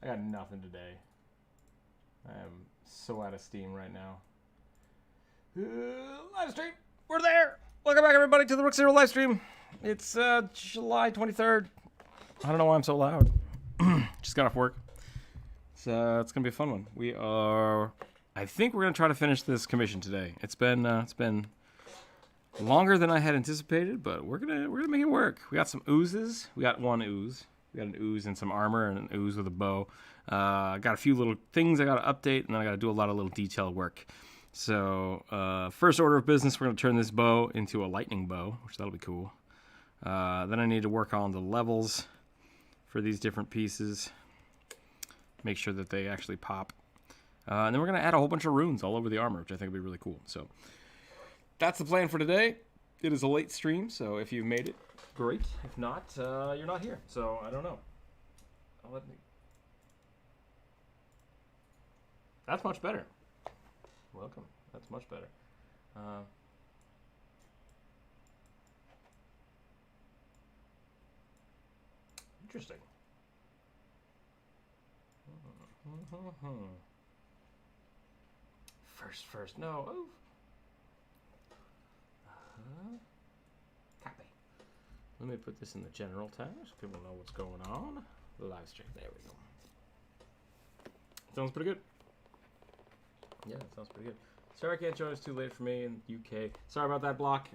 I got nothing today. I am so out of steam right now. Live stream. We're there. Welcome back, everybody, to the Rookzer0 live stream. It's July 23rd. I don't know why I'm so loud. Just got off work. It's going to be a fun one. I think we're going to try to finish this commission today. It's been longer than I had anticipated, but we're gonna make it work. We got some oozes. We got one ooze. We got an ooze and some armor and an ooze with a bow. Got a few little things I got to update, and then I got to do a lot of little detail work. So first order of business, we're going to turn this bow into a lightning bow, which that'll be cool. Then I need to work on the levels for these different pieces. Make sure that they actually pop. And then we're going to add a whole bunch of runes all over the armor, which I think will be really cool. So that's the plan for today. It is a late stream, so if you've made it, great. If not, you're not here. So I don't know. That's much better. Welcome. That's much better. Interesting. First. No. Oh. Copy. Let me put this in the general tab so people know what's going on. The live stream. There we go. Sounds pretty good. Yeah, it sounds pretty good. Sorry I can't join. It's too late for me in the UK. Sorry about that, Block.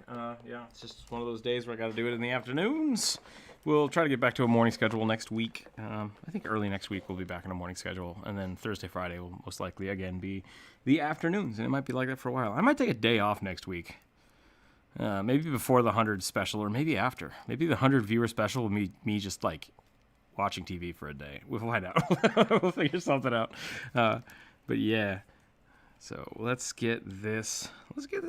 Yeah, it's just one of those days where I got to do it in the afternoons. We'll try to get back to a morning schedule next week. I think early next week we'll be back on a morning schedule. And then Thursday, Friday will most likely, again, be the afternoons. And it might be like that for a while. I might take a day off next week. Maybe before the 100 special or maybe after. Maybe the 100 viewer special will be me just, like, watching TV for a day. We'll find out. We'll figure something out. But, yeah. So let's get this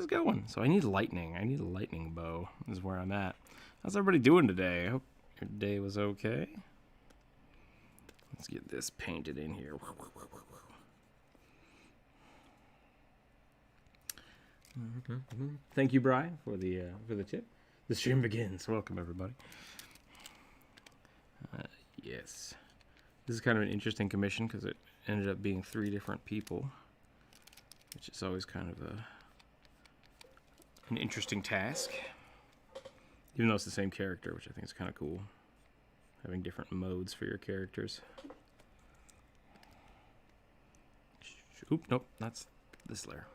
going. So I need lightning. I need a lightning bow is where I'm at. How's everybody doing today? I hope your day was okay. Let's get this painted in here. Thank you, Brian, for the tip. The stream begins. Welcome, everybody. Yes. This is kind of an interesting commission because it ended up being 3 different people, which is always kind of an interesting task. Even though it's the same character, which I think is kind of cool. Having different modes for your characters. Oop, nope, that's this layer.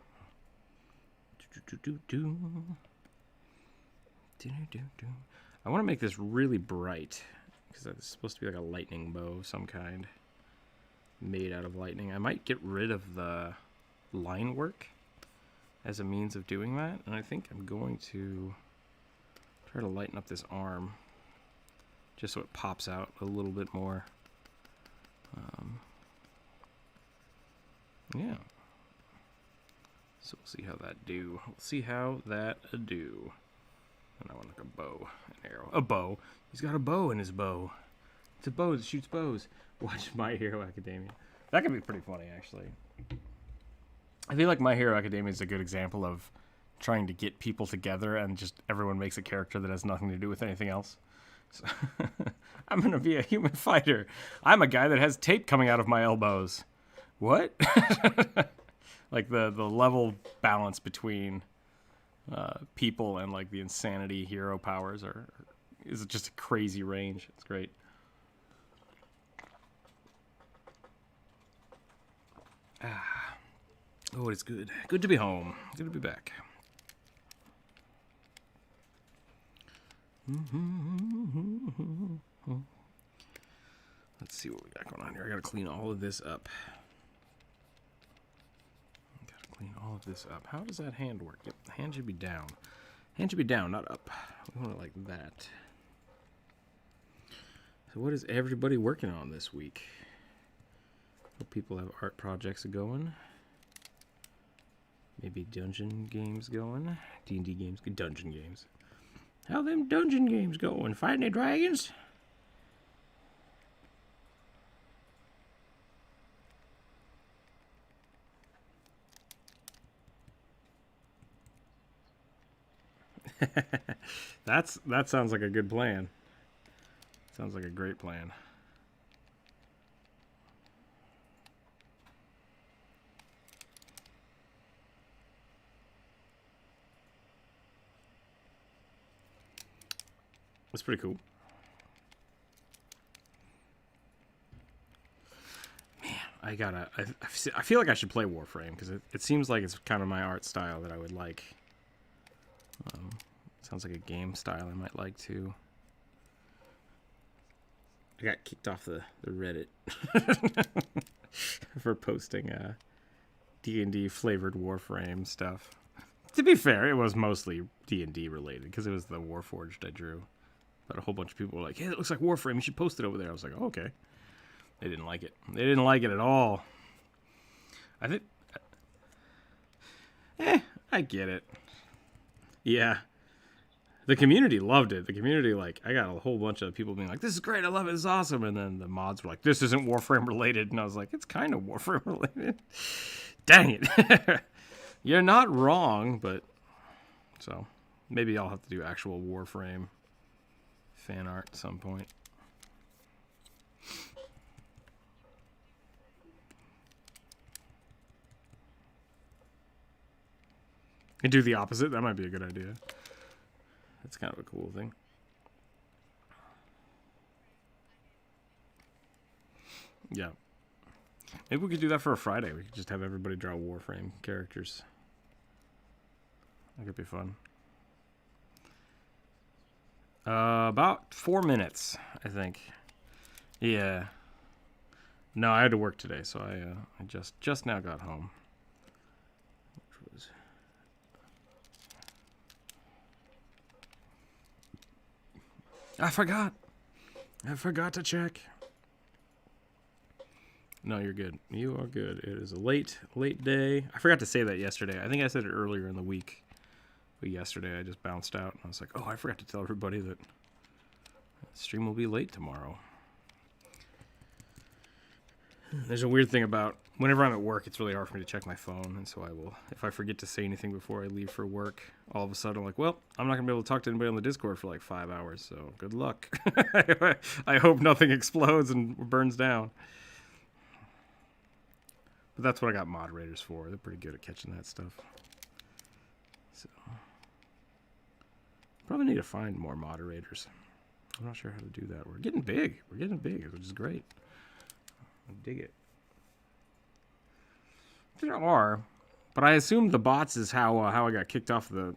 I want to make this really bright, because it's supposed to be like a lightning bow of some kind. Made out of lightning. I might get rid of the line work as a means of doing that, and I think I'm going to try to lighten up this arm just so it pops out a little bit more. Yeah, so we'll see how that do. And I want like a bow, an arrow, a bow. He's got a bow in his bow. It's a bow that shoots bows. Watch My Hero Academia. That could be pretty funny, actually. I feel like My Hero Academia is a good example of trying to get people together and just everyone makes a character that has nothing to do with anything else. So I'm going to be a human fighter. I'm a guy that has tape coming out of my elbows. What? Like the level balance between people and like the insanity hero powers is just a crazy range. It's great. Oh, it's good. Good to be home. Good to be back. Let's see what we got going on here. I gotta clean all of this up. How does that hand work? Yep, the hand should be down. Hand should be down, not up. We want it like that. So what is everybody working on this week? Hope people have art projects going. Maybe dungeon games going. D&D games, dungeon games. How them dungeon games going? Fighting the dragons? That sounds like a good plan. Sounds like a great plan. That's pretty cool. Man, I feel like I should play Warframe because it seems like it's kind of my art style that I would like. Sounds like a game style I might like too. I got kicked off the Reddit for posting D&D flavored Warframe stuff. To be fair, it was mostly D&D related because it was the Warforged I drew. But a whole bunch of people were like, hey, it looks like Warframe. You should post it over there. I was like, oh, okay. They didn't like it. They didn't like it at all. I think... I get it. Yeah. The community loved it. The community, like, I got a whole bunch of people being like, this is great, I love it, this is awesome. And then the mods were like, this isn't Warframe related. And I was like, it's kind of Warframe related. Dang it. You're not wrong, but... So, maybe I'll have to do actual Warframe fan art at some point. And do the opposite. That might be a good idea. That's kind of a cool thing. Yeah. Maybe we could do that for a Friday. We could just have everybody draw Warframe characters. That could be fun. About 4 minutes, I think. Yeah. No, I had to work today, so I just now got home. Which was... I forgot to check. No, you're good. You are good. It is a late day. I forgot to say that yesterday. I think I said it earlier in the week. But yesterday I just bounced out and I was like, oh, I forgot to tell everybody that the stream will be late tomorrow. There's a weird thing about whenever I'm at work, it's really hard for me to check my phone. And so I will, if I forget to say anything before I leave for work, all of a sudden I'm like, well, I'm not going to be able to talk to anybody on the Discord for like 5 hours. So good luck. I hope nothing explodes and burns down. But that's what I got moderators for. They're pretty good at catching that stuff. So, probably need to find more moderators. I'm not sure how to do that. We're getting big. We're getting big, which is great. I dig it. There are, but I assume the bots is how I got kicked off the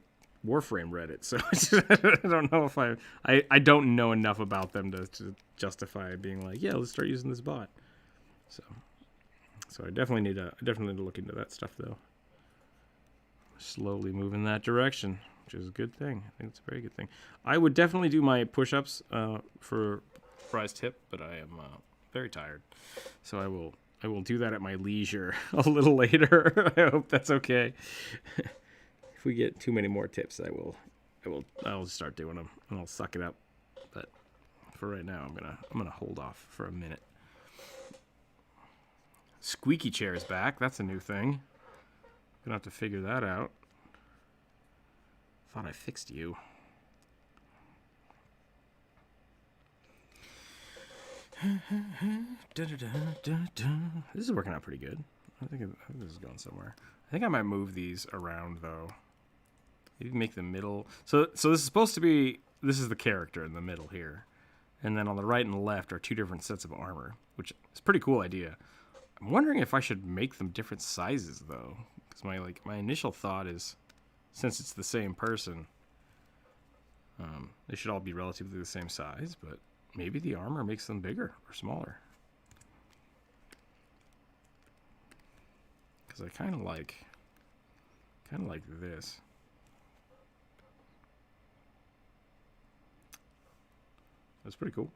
Warframe Reddit. So I don't know if I don't know enough about them to justify being like, yeah, let's start using this bot. So I definitely need to look into that stuff though. Slowly move in that direction, which is a good thing. I think it's a very good thing. I would definitely do my push-ups for prize tip, but I am very tired, so I will do that at my leisure a little later. I hope that's okay. If we get too many more tips, I'll start doing them and I'll suck it up. But for right now, I'm gonna hold off for a minute. Squeaky chair is back. That's a new thing. Gonna have to figure that out. Thought I fixed you. This is working out pretty good. I think this is going somewhere. I think I might move these around though. Maybe make the middle. So this is supposed to be. This is the character in the middle here, and then on the right and the left are two different sets of armor, which is a pretty cool idea. I'm wondering if I should make them different sizes though, because my initial thought is, since it's the same person, they should all be relatively the same size, but maybe the armor makes them bigger or smaller. Because I kind of like this. That's pretty cool.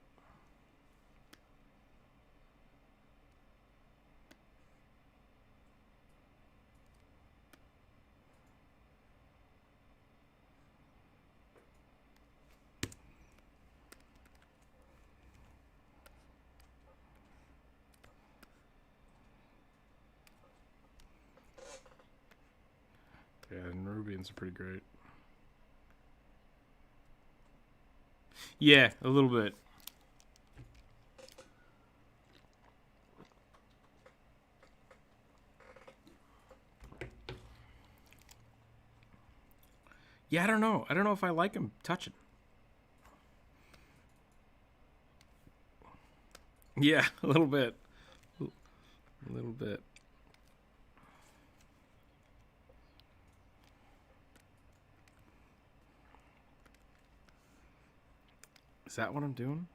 Yeah, and Rubians are pretty great. Yeah, a little bit. Yeah, I don't know. I don't know if I like them touching. Yeah, a little bit. A little bit. Is that what I'm doing?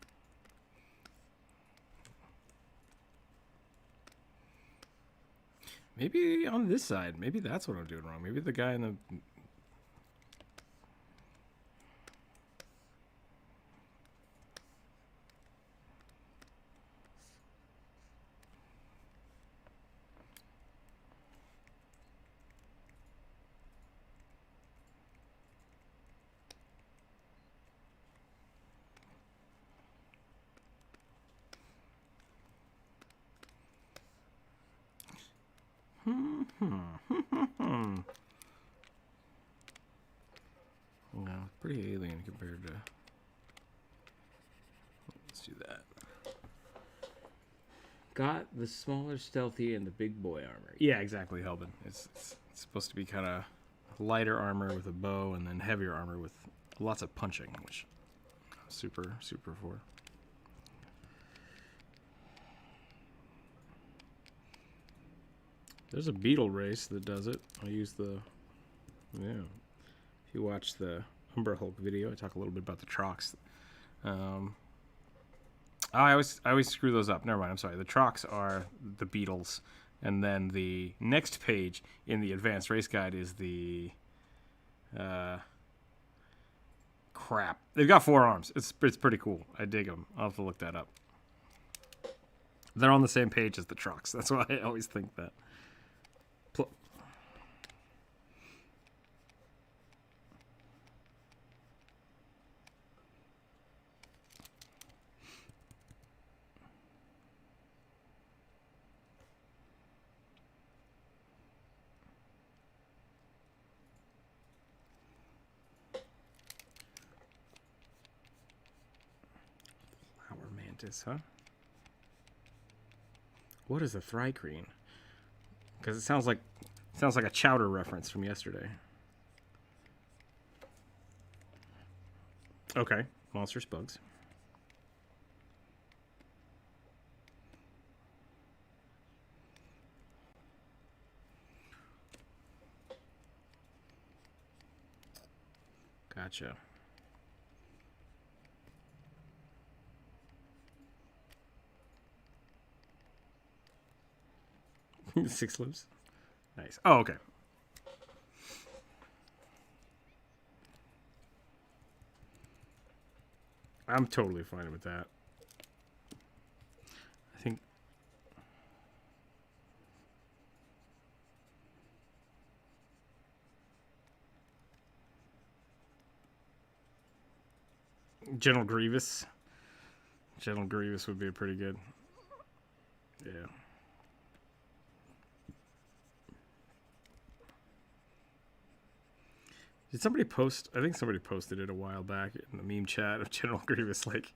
Maybe on this side. Maybe that's what I'm doing wrong. Maybe the guy in the... No, pretty alien compared to... Let's do that. Got the smaller stealthy and the big boy armor. Yeah, exactly, Helbin. It's supposed to be kind of lighter armor with a bow and then heavier armor with lots of punching, which I'm super for. There's a beetle race that does it. I use the... Yeah. If you watch the Umbra Hulk video, I talk a little bit about the Trox. I always screw those up. Never mind, I'm sorry. The Trox are the beetles. And then the next page in the Advanced Race Guide is the... crap. They've got 4 arms. It's pretty cool. I dig them. I'll have to look that up. They're on the same page as the Trox. That's why I always think that. Huh? What is a thrycreen? Because it sounds like a chowder reference from yesterday. Okay, monstrous bugs. Gotcha. Six limbs. Nice. Oh, okay. I'm totally fine with that. I think... General Grievous. General Grievous would be pretty good. Yeah. Did somebody post? I think somebody posted it a while back in the meme chat of General Grievous, like,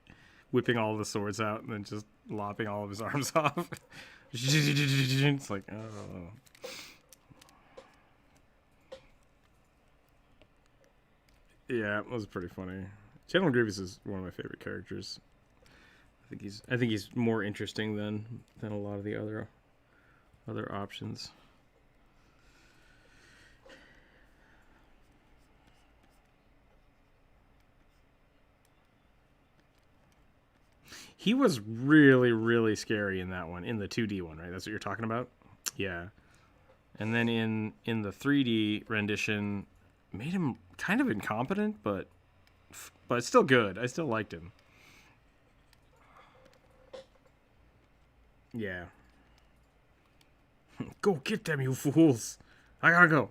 whipping all the swords out and then just lopping all of his arms off. It's like, oh. Yeah, it was pretty funny. General Grievous is one of my favorite characters. I think he's more interesting than a lot of the other options. He was really, really scary in that one, in the 2D one, right? That's what you're talking about? Yeah. And then in the 3D rendition, made him kind of incompetent, but still good. I still liked him. Yeah. Go get them, you fools. I gotta go.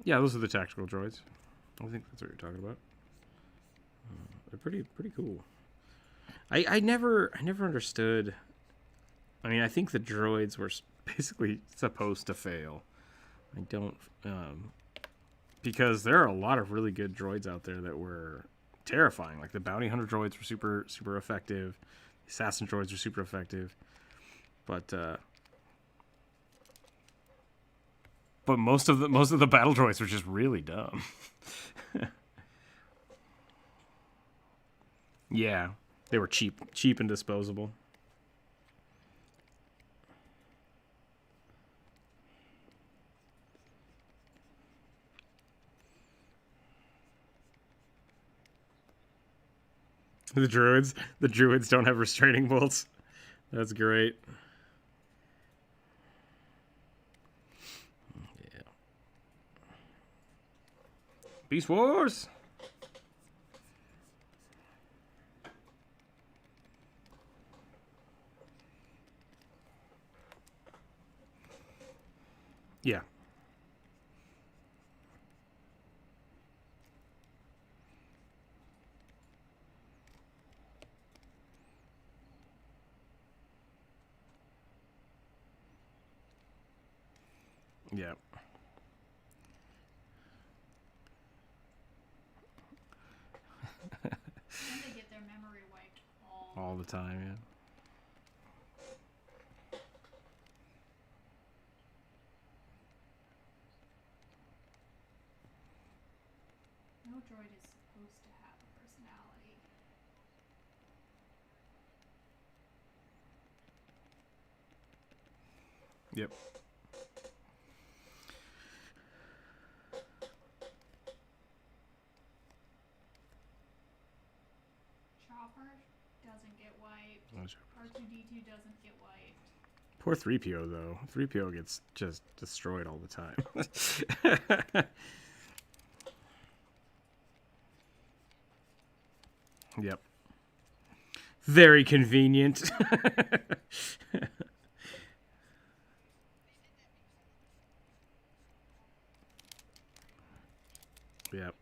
Yeah, those are the tactical droids. I think that's what you're talking about. They're pretty cool. I never understood. I mean, I think the droids were basically supposed to fail. I don't, because there are a lot of really good droids out there that were terrifying. Like the bounty hunter droids were super effective. The assassin droids were super effective, but most of the battle droids were just really dumb. Yeah, they were cheap and disposable. The druids don't have restraining bolts. That's great. Yeah. Beast Wars. Yeah. Yeah. And they get their memory wiped all the time, yeah. No droid is supposed to have a personality. Yep. Chopper doesn't get wiped. R2-D2 doesn't get wiped. Poor 3PO though. 3PO gets just destroyed all the time. Yep. Very convenient. Yep.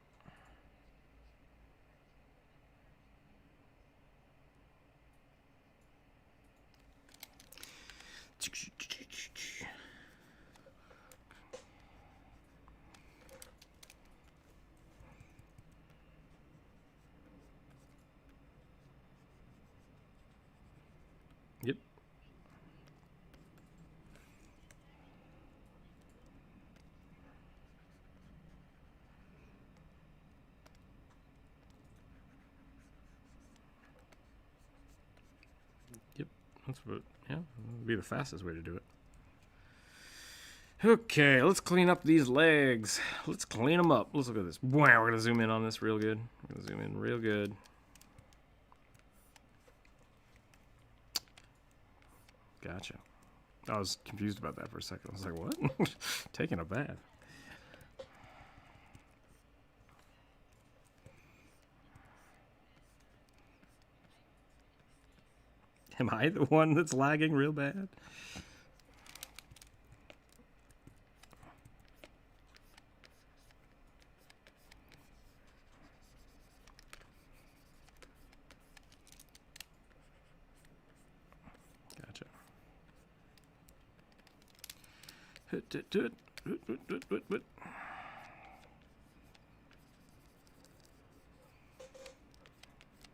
Yep. Yep. That's what, yeah, would be the fastest way to do it. Okay, let's clean up these legs. Let's clean them up. Let's look at this. Wow, we're going to zoom in on this real good. We're going to zoom in real good. Gotcha. I was confused about that for a second. I was like, what? Taking a bath. Am I the one that's lagging real bad? Gotcha.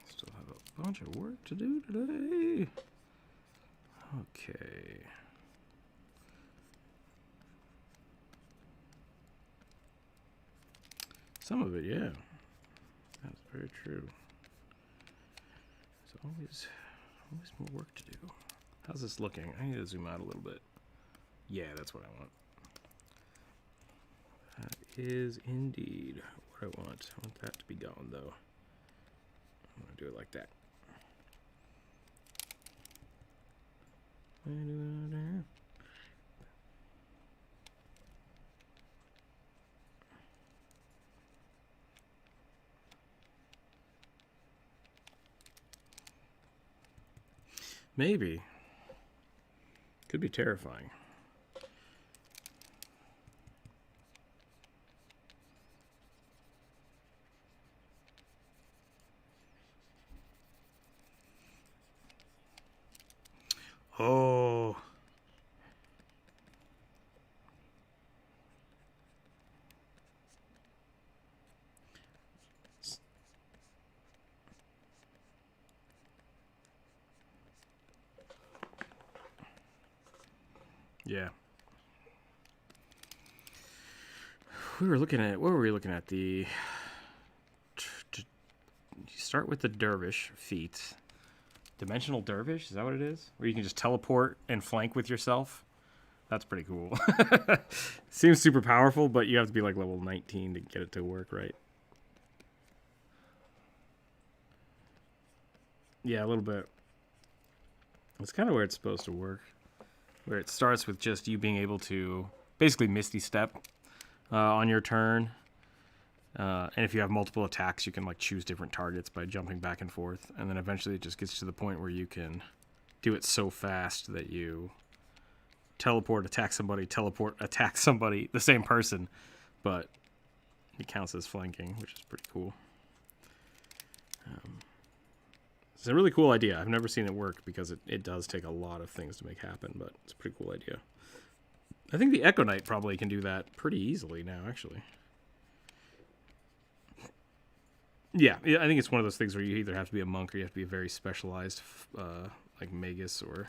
Still have a bunch of work to do today. Okay. Some of it, yeah. That's very true. There's always more work to do. How's this looking? I need to zoom out a little bit. Yeah, that's what I want. That is indeed what I want. I want that to be gone, though. I'm going to do it like that. Maybe. Could be terrifying. Oh. Yeah. We were looking at, what were we looking at? You start with the dervish feat. Dimensional dervish, is that what it is? Where you can just teleport and flank with yourself? That's pretty cool. Seems super powerful, but you have to be like level 19 to get it to work, right? Yeah, a little bit. That's kind of where it's supposed to work. Where it starts with just you being able to basically Misty Step on your turn. And if you have multiple attacks, you can like choose different targets by jumping back and forth. And then eventually it just gets to the point where you can do it so fast that you teleport, attack somebody, the same person. But it counts as flanking, which is pretty cool. It's a really cool idea. I've never seen it work because it does take a lot of things to make happen, but it's a pretty cool idea. I think the Echo Knight probably can do that pretty easily now, actually. Yeah, I think it's one of those things where you either have to be a monk or you have to be a very specialized, like Magus, or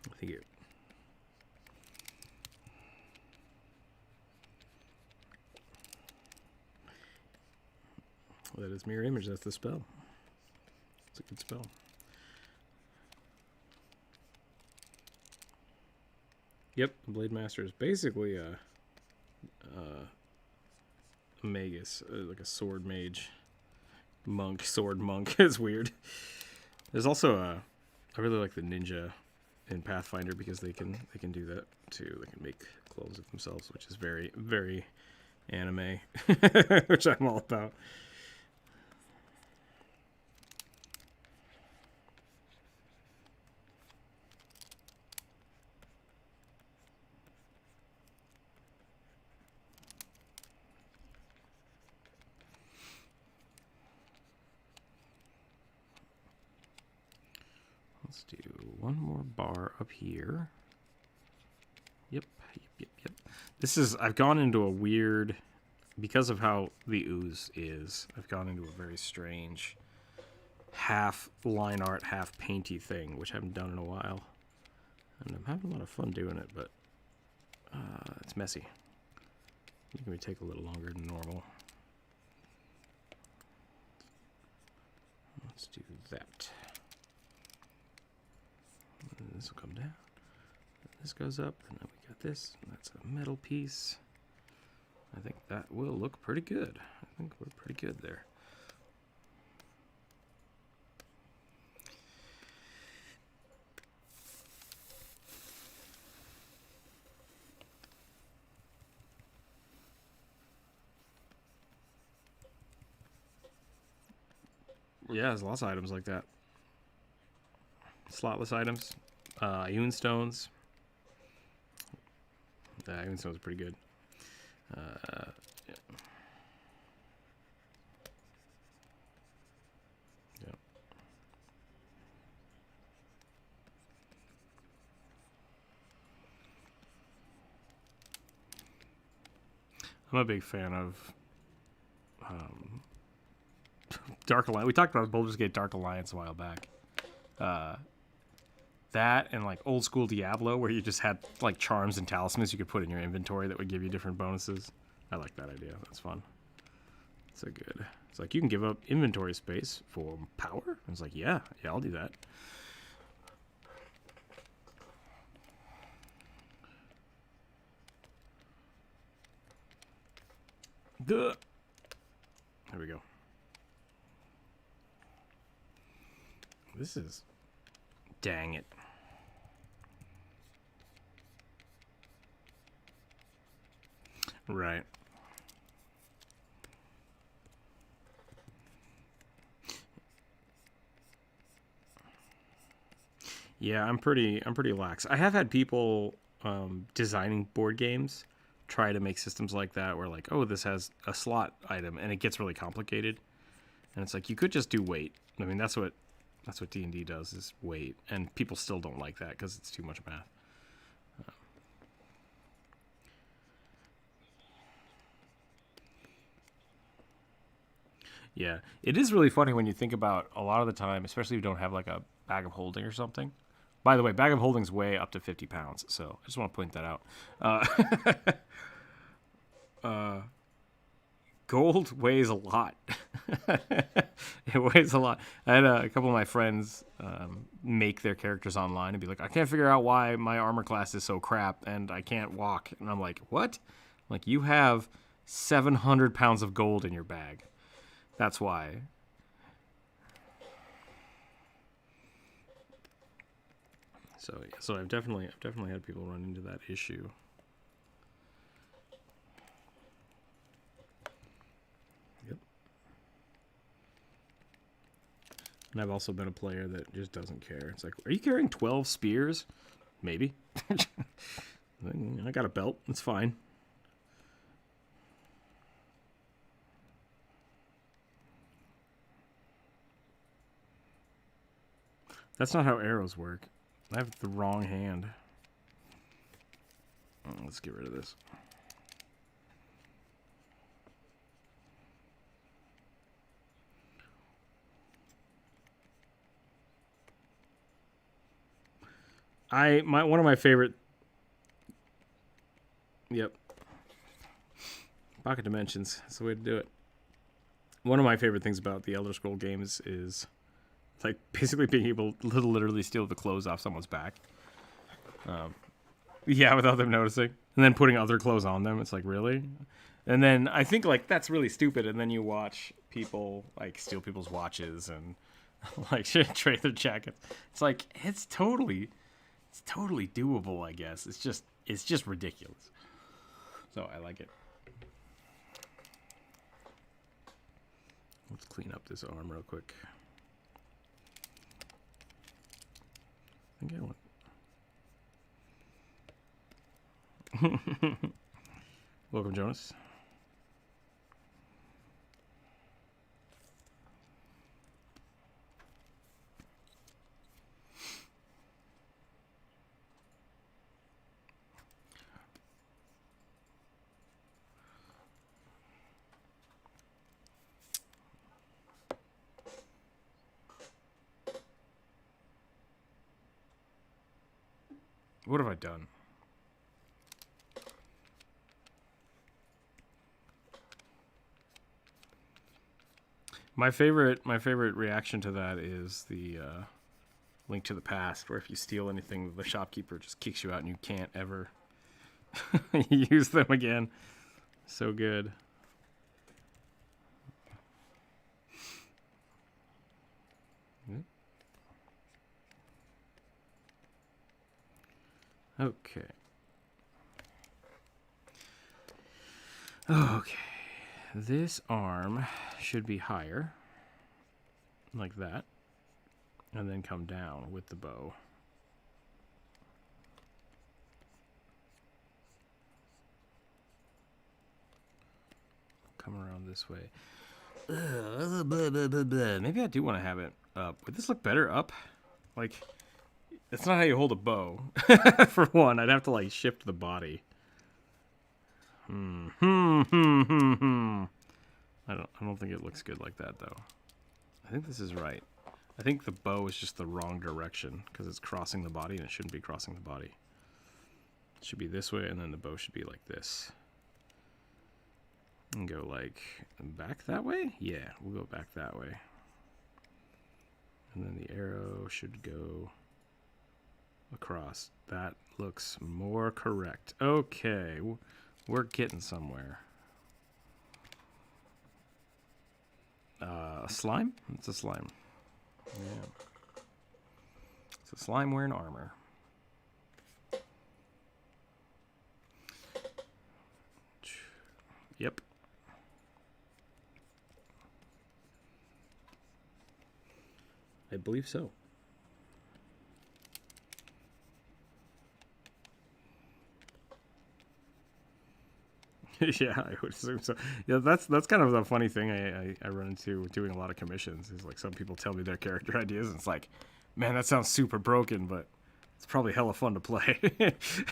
I think it. Well, that is mirror image. That's the spell. It's a good spell. Yep, Blade Master is basically a Magus, like a sword mage, monk, sword monk. It's weird. There's also I really like the ninja in Pathfinder because they can do that too. They can make clothes of themselves, which is very, very anime, which I'm all about. Let's do one more bar up here. Yep. This is, I've gone into a weird, because of how the OOZE is, I've gone into a very strange half line art, half painty thing, which I haven't done in a while. And I'm having a lot of fun doing it, but it's messy. It's going to take a little longer than normal. Let's do that. This will come down. This goes up, and then we got this. And that's a metal piece. I think that will look pretty good. I think we're pretty good there. Yeah, there's lots of items like that. Slotless items. Ioun stones. Ioun stones are pretty good. Yeah. Yep. I'm a big fan of Dark Alliance. We talked about Baldur's Gate Dark Alliance a while back. That and like old school Diablo, where you just had like charms and talismans you could put in your inventory that would give you different bonuses. I like that idea. That's fun. So good. It's like you can give up inventory space for power. I was like, yeah, I'll do that. Duh. There we go. This is, dang it. Right. Yeah, I'm pretty lax. I have had people designing board games try to make systems like that where like, oh, this has a slot item and it gets really complicated. And it's like you could just do weight. I mean, that's what D&D does is weight, and people still don't like that because it's too much math. Yeah, it is really funny when you think about a lot of the time, especially if you don't have like a bag of holding or something, By the way, bag of holding's way up to 50 pounds, so I just want to point that out. Gold weighs a lot. It weighs a lot. I had a couple of my friends make their characters online and be like, I can't figure out why my armor class is so crap and I can't walk. And I'm like, what? Like, you have 700 pounds of gold in your bag. That's why. So I've definitely had people run into that issue. Yep. And I've also been a player that just doesn't care. It's like, are you carrying 12 spears? Maybe. I got a belt. It's fine. That's not how arrows work. I have the wrong hand. Let's get rid of this. One of my favorite. Yep. Pocket dimensions. That's the way to do it. One of my favorite things about the Elder Scroll games is like basically being able to literally steal the clothes off someone's back. Yeah, without them noticing. And then putting other clothes on them. It's like, really? And then I think like that's really stupid. And then you watch people like steal people's watches and like trade their jackets. It's like, it's totally doable, I guess. It's just ridiculous. So I like it. Let's clean up this arm real quick. I think I want. Welcome, Jonas. What have I done? My favorite reaction to that is the Link to the Past, where if you steal anything, the shopkeeper just kicks you out and you can't ever use them again. So good. Okay. Okay. This arm should be higher, like that, and then come down with the bow. Come around this way. Maybe I do want to have it up. Would this look better up? Like, that's not how you hold a bow. For one, I'd have to like shift the body. I don't think it looks good like that though. I think this is right. I think the bow is just the wrong direction because it's crossing the body and it shouldn't be crossing the body. It should be this way and then the bow should be like this. And go like back that way? Yeah, we'll go back that way. And then the arrow should go across. That looks more correct. Okay, we're getting somewhere. A slime? It's a slime. Yeah. It's a slime wearing armor. Yep. I believe so. Yeah, I would assume so. Yeah, that's kind of the funny thing I run into doing a lot of commissions. Is like some people tell me their character ideas, and it's like, man, that sounds super broken, but it's probably hella fun to play.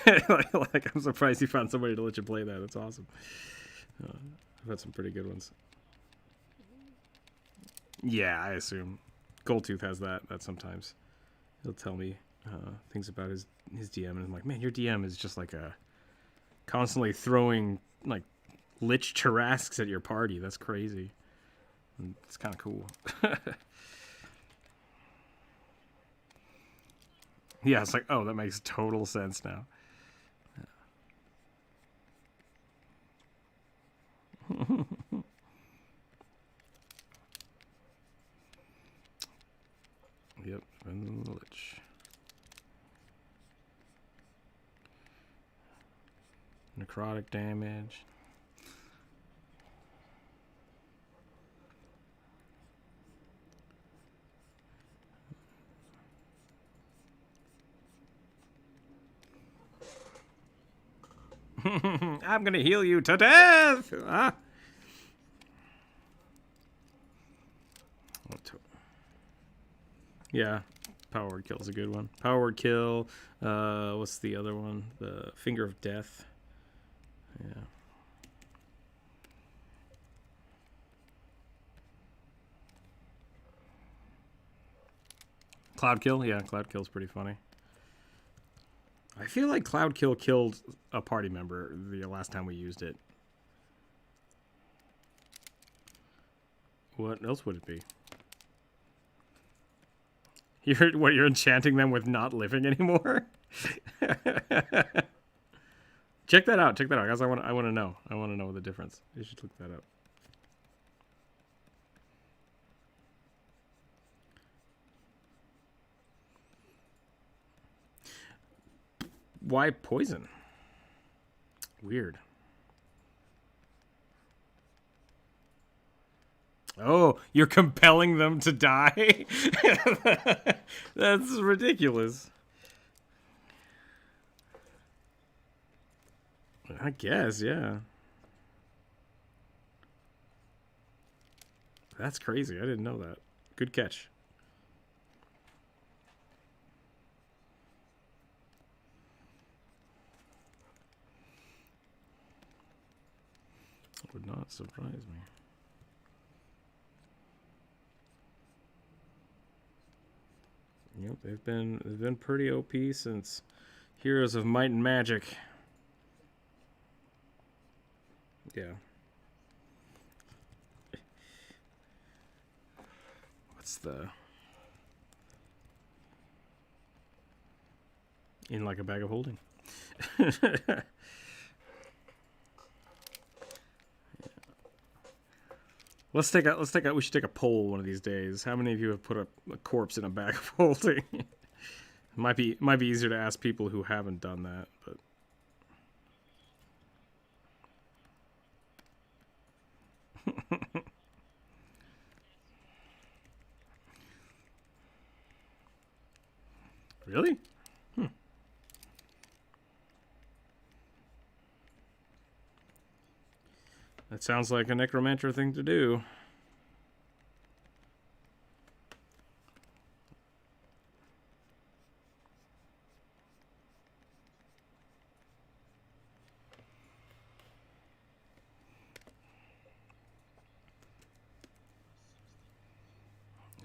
like I'm surprised you found somebody to let you play that. That's awesome. I've had some pretty good ones. Yeah, I assume Goldtooth has that sometimes. He'll tell me, things about his DM, and I'm like, man, your DM is just like a constantly throwing like lich Tarrasques at your party. That's crazy. And it's kind of cool. Yeah, it's like, oh, that makes total sense now. Yep, and the lich. Necrotic damage. I'm gonna heal you to death! Ah. Yeah, power word kill is a good one. Power word kill. What's the other one? The Finger of Death. Yeah. Cloud kill. Yeah, cloud kill is pretty funny. I feel like cloud kill killed a party member the last time we used it. What else would it be? You're enchanting them with not living anymore? Check that out. Check that out, guys. I want to know. I want to know the difference. You should look that up. Why poison? Weird. Oh, you're compelling them to die? That's ridiculous. I guess, yeah. That's crazy. I didn't know that. Good catch. Would not surprise me. Yep, they've been pretty OP since Heroes of Might and Magic. Yeah. What's the in like a bag of holding? We should take a poll one of these days. How many of you have put a corpse in a bag of holding? It might be easier to ask people who haven't done that, but really? That sounds like a necromancer thing to do.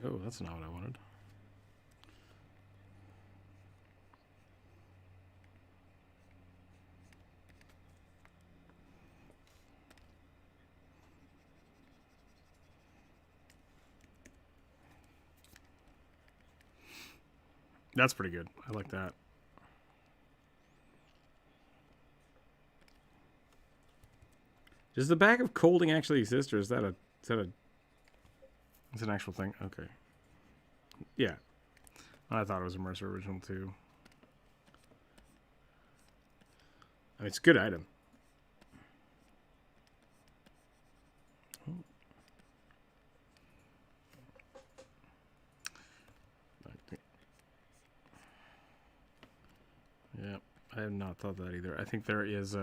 Oh, that's not what I wanted. That's pretty good. I like that. Does the bag of colding actually exist, or is that it's an actual thing? Okay. Yeah. I thought it was a Mercer original too. I mean, it's a good item. Yeah, I have not thought that either. I think there is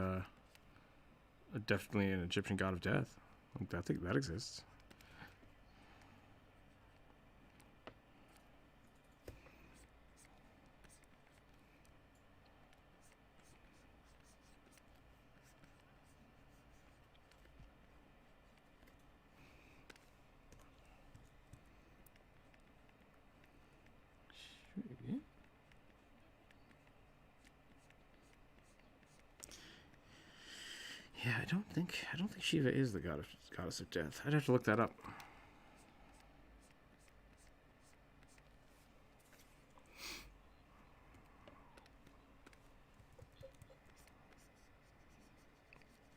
definitely an Egyptian god of death. I think that exists. Yeah, I don't think Shiva is the goddess of death. I'd have to look that up.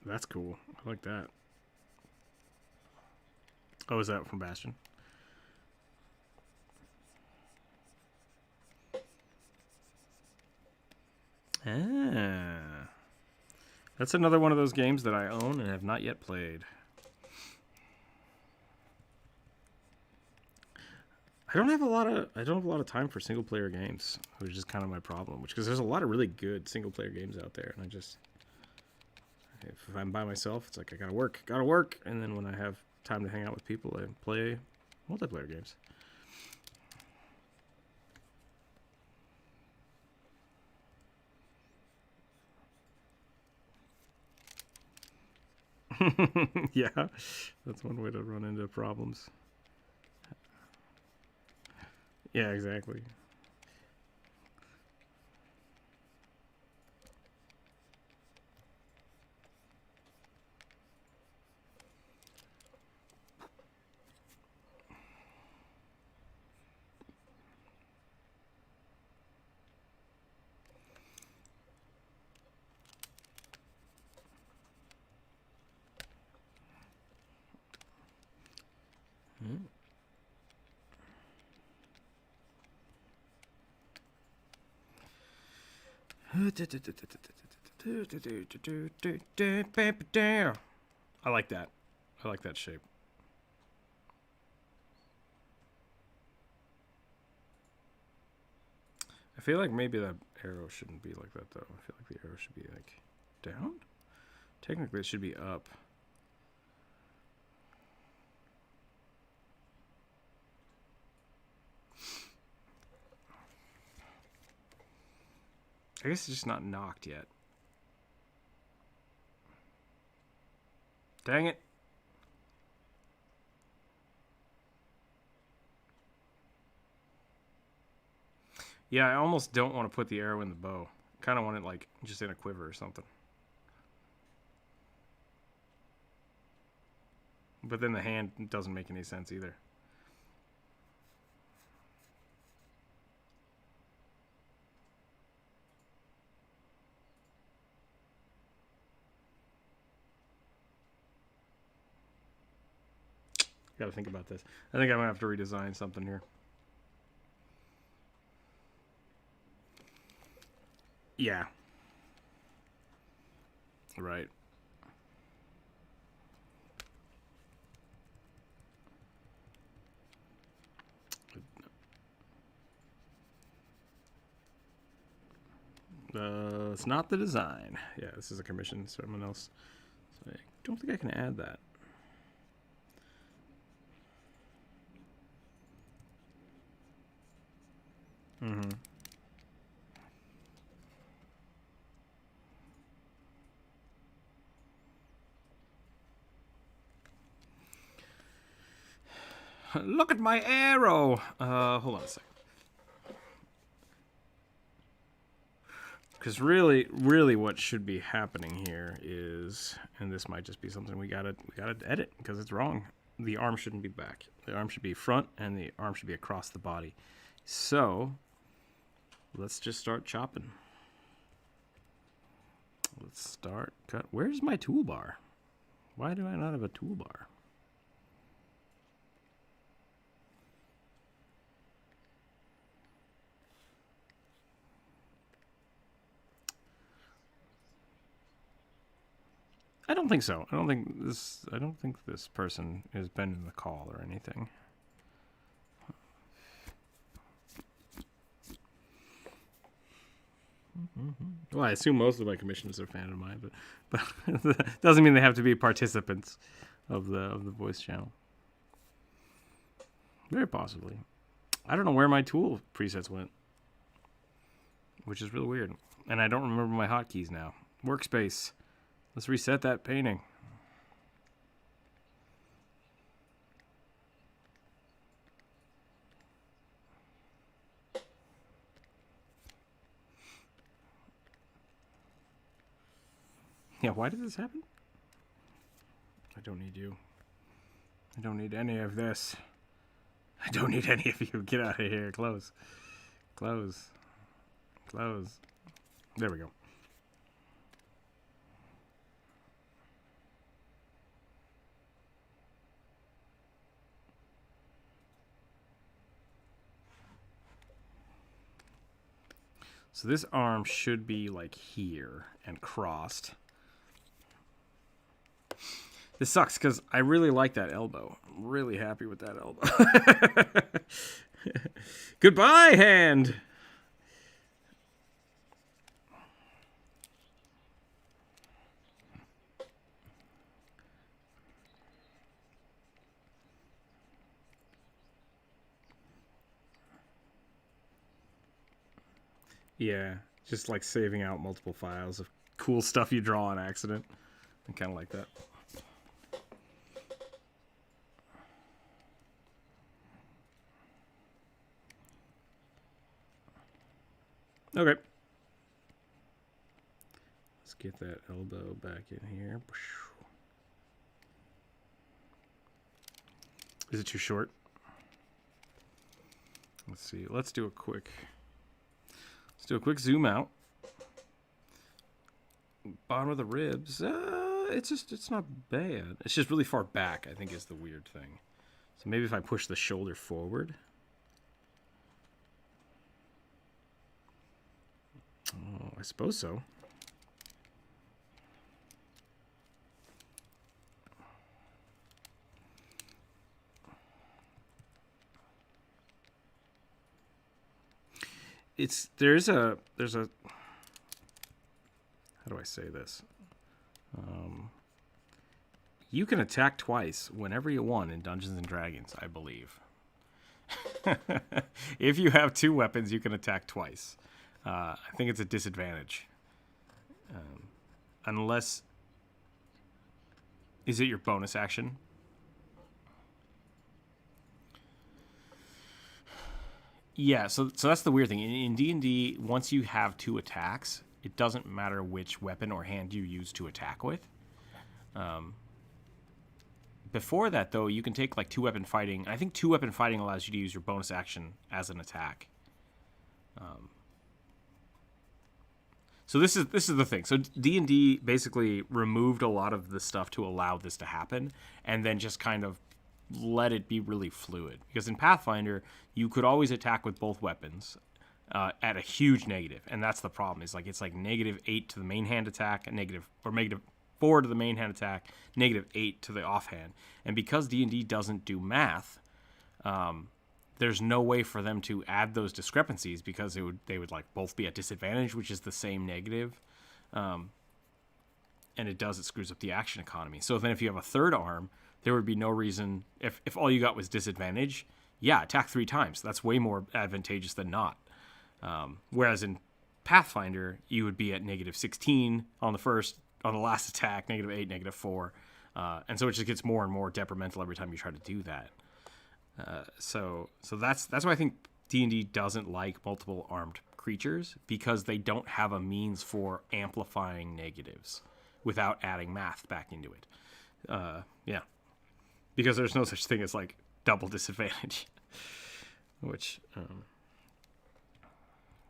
That's cool. I like that. Oh, is that from Bastion? Ah. That's another one of those games that I own and have not yet played. I don't have a lot of time for single player games, which is kind of my problem. Because there's a lot of really good single player games out there, and if I'm by myself, it's like I gotta work, and then when I have time to hang out with people, I play multiplayer games. Yeah, that's one way to run into problems. Yeah, exactly. I like that. I like that shape. I feel like maybe that arrow shouldn't be like that, though. I feel like the arrow should be, like, down? Technically, it should be up. I guess it's just not knocked yet. Dang it. Yeah, I almost don't want to put the arrow in the bow. I kind of want it, like, just in a quiver or something. But then the hand doesn't make any sense either. Gotta think about this. I think I'm gonna have to redesign something here. Yeah. Right. It's not the design. Yeah, this is a commission. Someone else. So I don't think I can add that. Mm-hmm. Look at my arrow! Hold on a second. Because really what should be happening here is, and this might just be something we gotta edit because it's wrong. The arm shouldn't be back. The arm should be front and the arm should be across the body. So, let's just start chopping. Let's start cut. Where's my toolbar? Why do I not have a toolbar? I don't think so. I don't think this person has been in the call or anything. Well, I assume most of my commissioners are fans of mine, but doesn't mean they have to be participants of the voice channel. Very possibly. I don't know where my tool presets went, which is really weird, and I don't remember my hotkeys now. Workspace. Let's reset that painting. Yeah, why did this happen? I don't need you. I don't need any of this. I don't need any of you. Get out of here. Close. Close. Close. There we go. So this arm should be like here and crossed. This sucks because I really like that elbow. I'm really happy with that elbow. Goodbye, hand. Yeah, just like saving out multiple files of cool stuff you draw on accident. I kind of like that. Okay. Let's get that elbow back in here. Is it too short? Let's see. Let's do a quick zoom out. Bottom of the ribs. It's not bad. It's just really far back, I think, is the weird thing. So maybe if I push the shoulder forward. Oh, I suppose so. There's a how do I say this? You can attack twice whenever you want in Dungeons and Dragons, I believe. If you have two weapons, you can attack twice. I think it's a disadvantage. Unless... Is it your bonus action? Yeah, so that's the weird thing. In D&D, once you have two attacks, it doesn't matter which weapon or hand you use to attack with. Before that, though, you can take like two-weapon fighting. I think two-weapon fighting allows you to use your bonus action as an attack. So this is the thing. So D&D basically removed a lot of the stuff to allow this to happen, and then just kind of let it be really fluid. Because in Pathfinder, you could always attack with both weapons at a huge negative, and that's the problem. Is like it's like -8 to the main hand attack, and -4 to the main hand attack, -8 to the offhand. And because D&D doesn't do math, there's no way for them to add those discrepancies because they would like both be at disadvantage, which is the same negative. And it screws up the action economy. So then if you have a third arm, there would be no reason, if all you got was disadvantage, yeah, attack 3 times. That's way more advantageous than not. Whereas in Pathfinder, you would be at -16 on the last attack, -8, -4. And so it just gets more and more detrimental every time you try to do that. So that's why I think D&D doesn't like multiple armed creatures, because they don't have a means for amplifying negatives without adding math back into it. Yeah. Because there's no such thing as like double disadvantage. Which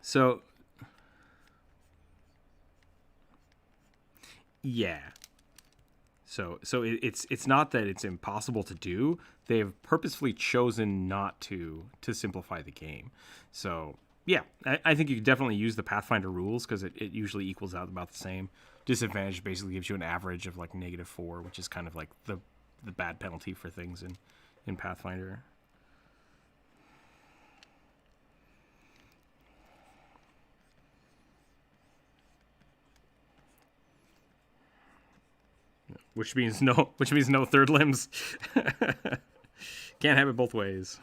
so yeah. So it's not that it's impossible to do. They've purposefully chosen not to simplify the game. So yeah, I think you can definitely use the Pathfinder rules because it usually equals out about the same. Disadvantage basically gives you an average of like -4, which is kind of like the bad penalty for things in Pathfinder. Which means no third limbs. Can't have it both ways.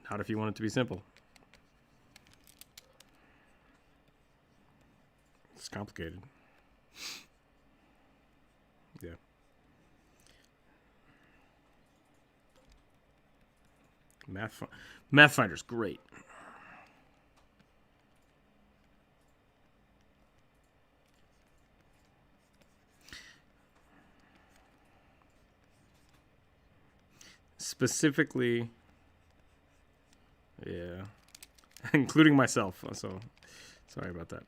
Not if you want it to be simple. It's complicated. Yeah. Math Finder's great. specifically, yeah, including myself. So sorry about that.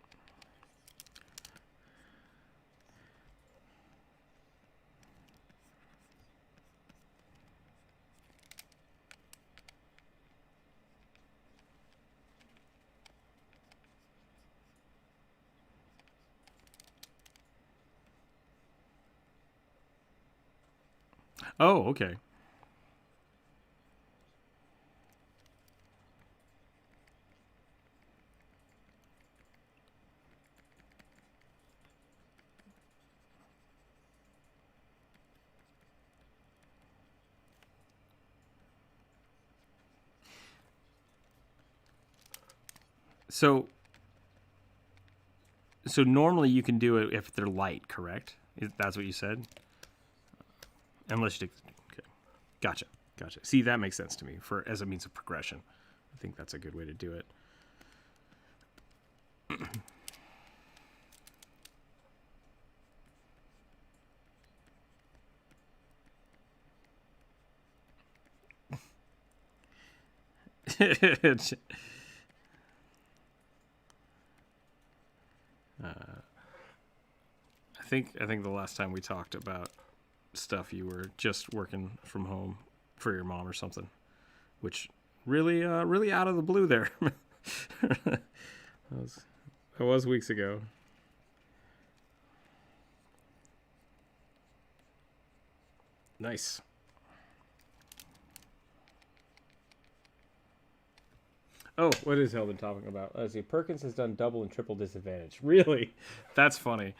Oh, okay. So normally you can do it if they're light, correct? That's what you said? Unless you take... Okay. Gotcha. See, that makes sense to me as a means of progression. I think that's a good way to do it. I think the last time we talked about stuff, you were just working from home for your mom or something, which really out of the blue there. that was weeks ago. Nice. Oh, what is Heldon talking about? Let's see. Perkins has done double and triple disadvantage. Really? That's funny.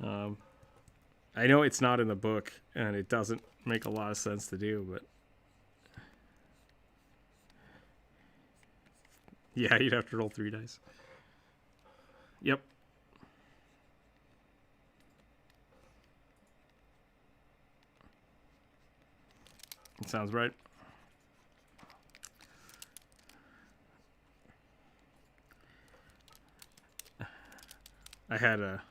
I know it's not in the book, and it doesn't make a lot of sense to do, but... Yeah, you'd have to roll 3 dice. Yep. It sounds right. I had a...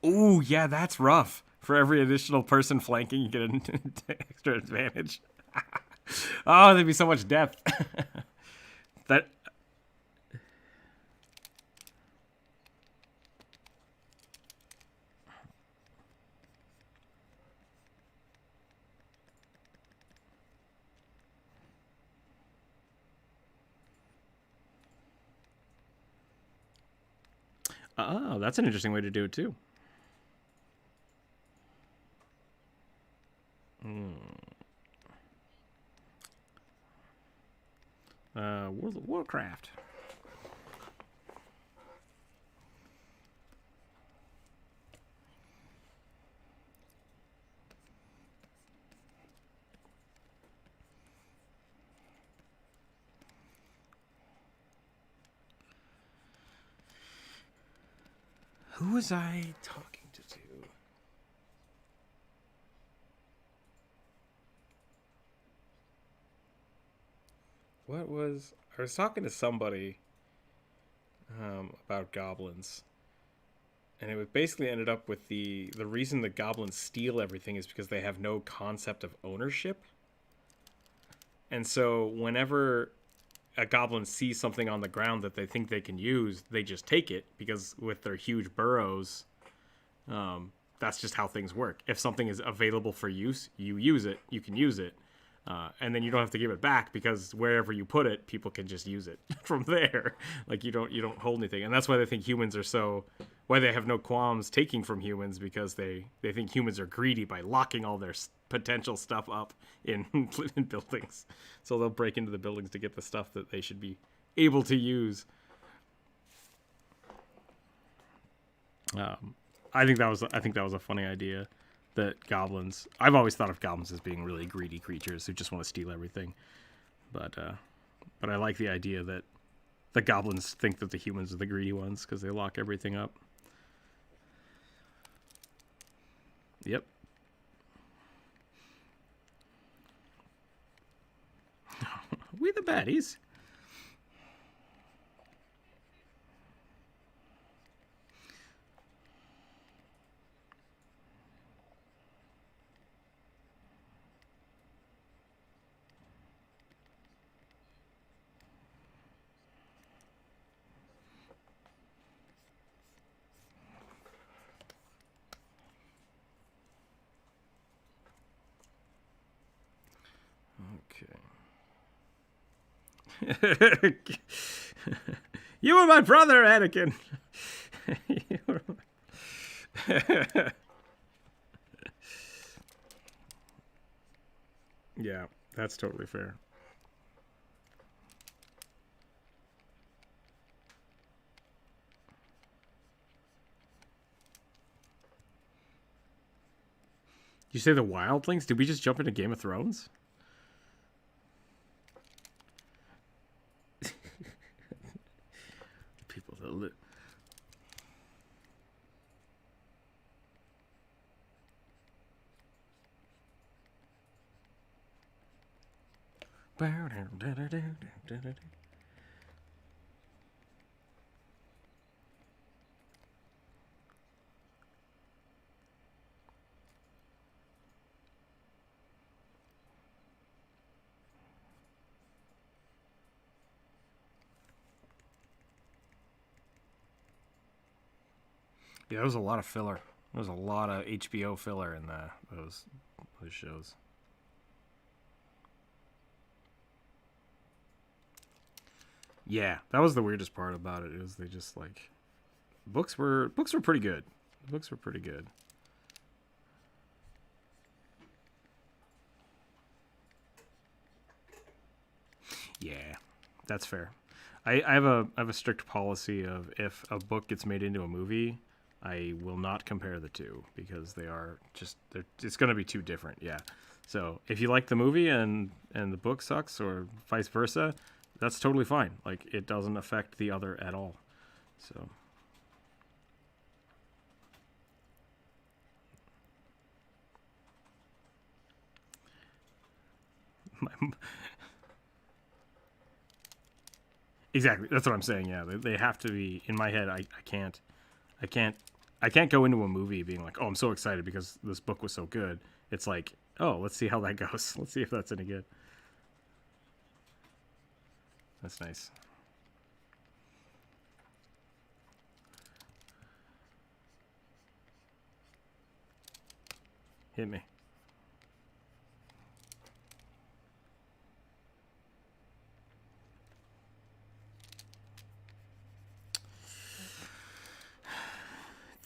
Ooh, yeah, that's rough. For every additional person flanking, you get an extra advantage. Oh, there'd be so much depth. That... Oh, that's an interesting way to do it, too. World of Warcraft. Who was I talking to? I was talking to somebody about goblins, and it basically ended up with the reason the goblins steal everything is because they have no concept of ownership. And so whenever a goblin sees something on the ground that they think they can use, they just take it, because with their huge burrows, that's just how things work. If something is available for use, you use it, you can use it. And then you don't have to give it back, because wherever you put it, people can just use it from there. Like you don't hold anything, and that's why they think humans are why they have no qualms taking from humans, because they think humans are greedy by locking all their potential stuff up in buildings. So they'll break into the buildings to get the stuff that they should be able to use. I think that was a funny idea. That goblins... I've always thought of goblins as being really greedy creatures who just want to steal everything. But I like the idea that the goblins think that the humans are the greedy ones because they lock everything up. Yep. We the baddies. You were my brother, Anakin. Yeah, that's totally fair. You say the wildlings? Did we just jump into Game of Thrones? People that live. Yeah, there was a lot of filler. There was a lot of HBO filler in those shows. Yeah, that was the weirdest part about it. Is they just like books were pretty good. The books were pretty good. Yeah, that's fair. I have a strict policy of if a book gets made into a movie, I will not compare the two because they are just it's going to be too different. Yeah. So if you like the movie and the book sucks or vice versa, that's totally fine. Like it doesn't affect the other at all. So. Exactly. That's what I'm saying. Yeah, they have to be in my head. I can't go into a movie being like, oh, I'm so excited because this book was so good. It's like, oh, let's see how that goes. Let's see if that's any good. That's nice. Hit me.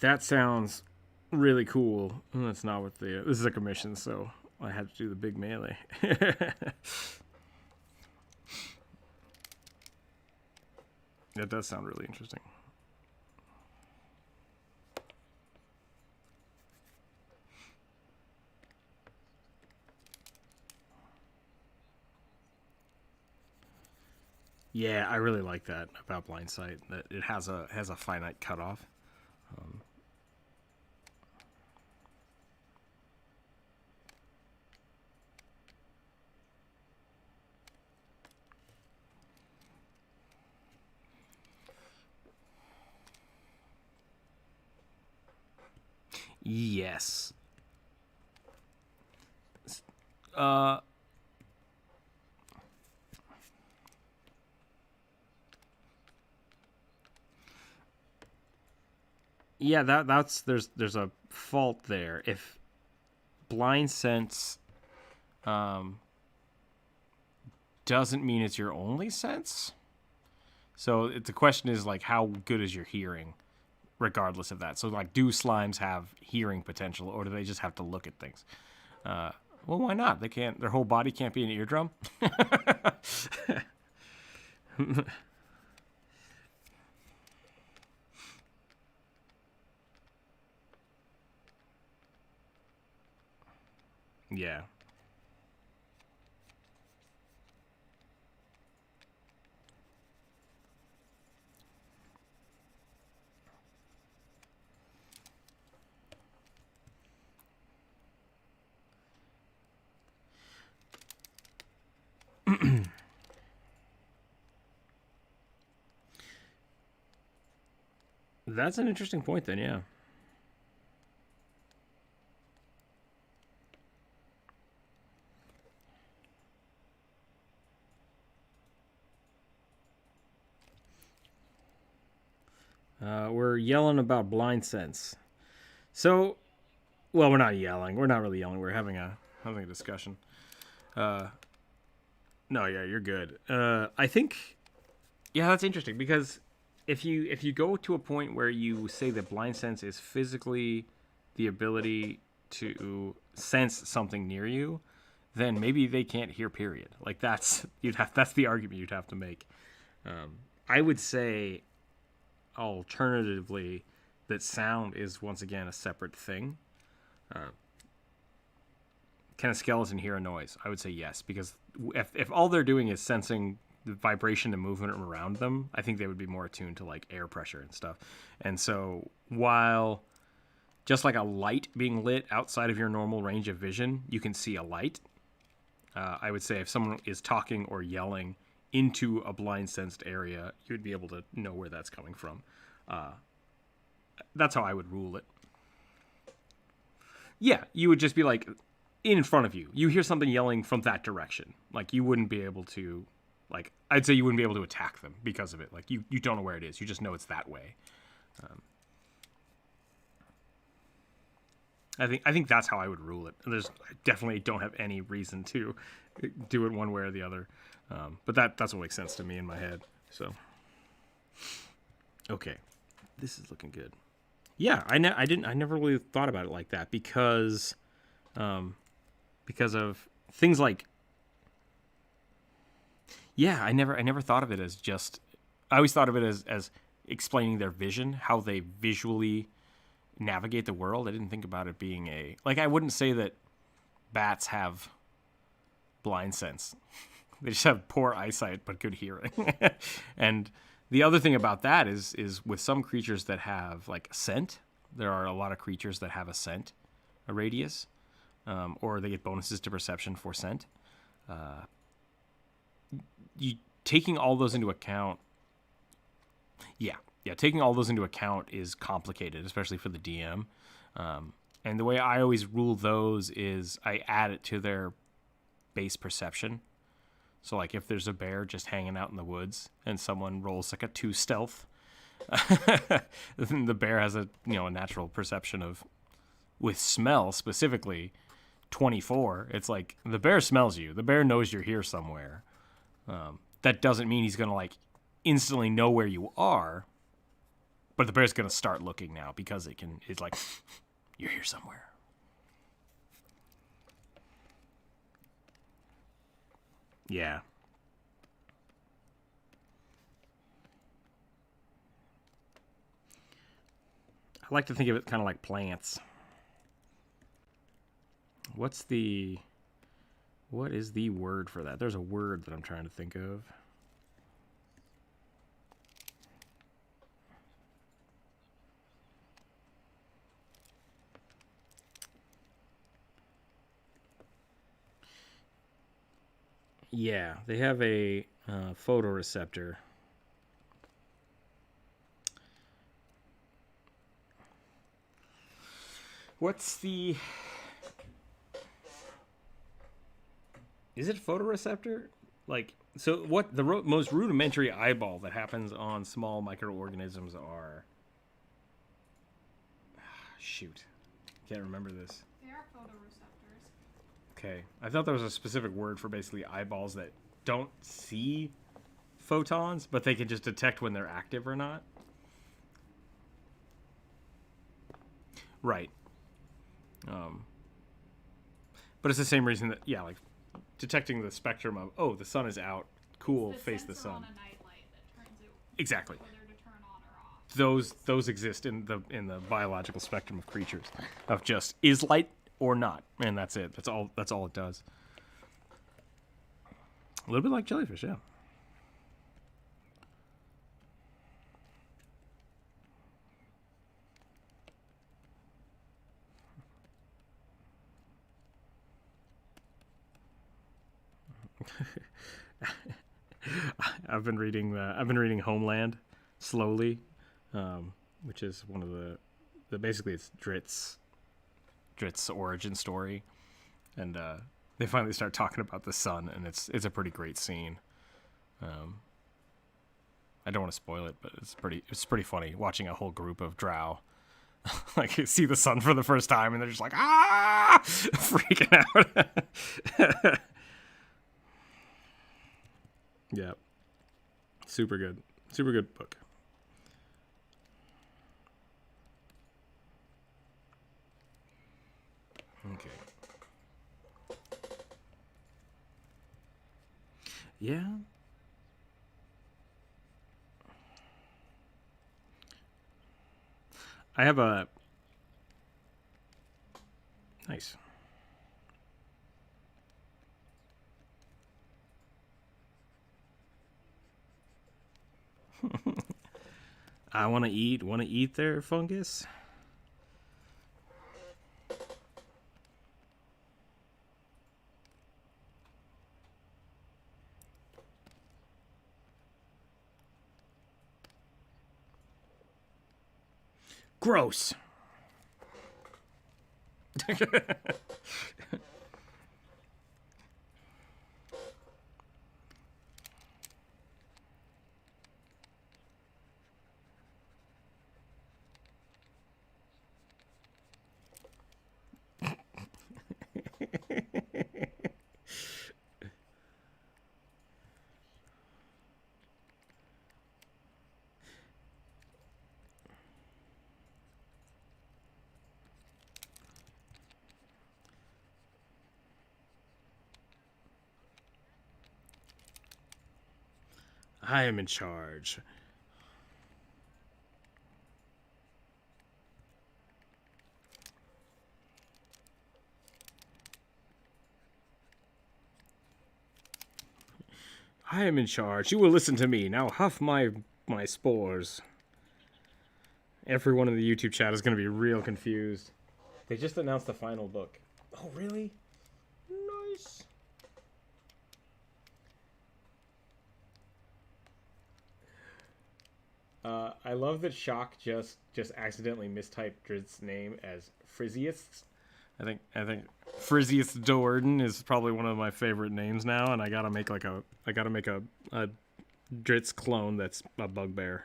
That sounds really cool. That's not what this is a commission, so I had to do the big melee. That does sound really interesting. Yeah, I really like that about Blind Sight. That it has a finite cutoff. Yes. Yeah, that's there's a fault there. If blind sense doesn't mean it's your only sense. So the question is like how good is your hearing regardless of that. So like do slimes have hearing potential or do they just have to look at things? Well, why not? They can't their whole body can't be an eardrum. Yeah. That's an interesting point then, yeah. We're yelling about blind sense. So, well, we're not yelling. We're not really yelling. We're having a discussion. No, yeah, you're good. I think, yeah, that's interesting because if you go to a point where you say that blind sense is physically the ability to sense something near you, then maybe they can't hear. Period. Like that's the argument you'd have to make. I would say, alternatively, that sound is once again a separate thing. Can a skeleton hear a noise? I would say yes, because if all they're doing is sensing the vibration and movement around them, I think they would be more attuned to like air pressure and stuff. And so while just like a light being lit outside of your normal range of vision, you can see a light. I would say if someone is talking or yelling into a blind sensed area, you would be able to know where that's coming from. That's how I would rule it. Yeah, you would just be like in front of you. You hear something yelling from that direction. Like you wouldn't be able to, like I'd say you wouldn't be able to attack them because of it. Like you don't know where it is. You just know it's that way. I think that's how I would rule it. I definitely don't have any reason to do it one way or the other. But that's what makes sense to me in my head. So, okay, this is looking good. Yeah, I never really thought about it like that because of things like. Yeah, I never thought of it as just. I always thought of it as explaining their vision, how they visually navigate the world. I didn't think about it being I wouldn't say that bats have blind sense. They just have poor eyesight but good hearing. And the other thing about that is with some creatures that have like scent, there are a lot of creatures that have a scent, a radius, or they get bonuses to perception for scent. You taking all those into account. Yeah, taking all those into account is complicated, especially for the DM. And the way I always rule those is I add it to their base perception. So, like, if there's a bear just hanging out in the woods and someone rolls like a 2 stealth, then the bear has a natural perception of, with smell specifically, 24. It's like the bear smells you. The bear knows you're here somewhere. That doesn't mean he's gonna like instantly know where you are. But the bear's going to start looking now because it's like, you're here somewhere. Yeah. I like to think of it kind of like plants. What is the word for that? There's a word that I'm trying to think of. Yeah, they have a photoreceptor. Is it photoreceptor? Like, so what the most rudimentary eyeball that happens on small microorganisms are? Shoot, can't remember this. They are photoreceptors. Okay, I thought there was a specific word for basically eyeballs that don't see photons, but they can just detect when they're active or not. Right. But it's the same reason that, yeah, like detecting the spectrum of, the sun is out, cool, face the sun. On a nightlight that turns it exactly. Whether to turn on or off. Those exist in the biological spectrum of creatures, of just is light or not, and that's it. That's all it does. A little bit like jellyfish, yeah. I've been reading Homeland slowly, which is one of the basically it's Drit's origin story, and they finally start talking about the sun, and it's a pretty great scene. I don't want to spoil it, but it's pretty funny watching a whole group of drow like see the sun for the first time, and they're just like freaking out. Yeah. Super good. Super good book. Okay. Yeah. I have a... Nice. I want to eat their fungus. Gross. I am in charge. I am in charge. You will listen to me. Now huff my spores. Everyone in the YouTube chat is going to be real confused. They just announced the final book. Oh, really? Nice. I love that Shock just accidentally mistyped Driz's name as Frizziest. I think Frizziest Doerden is probably one of my favorite names now, and I gotta make a Dritz clone that's a bugbear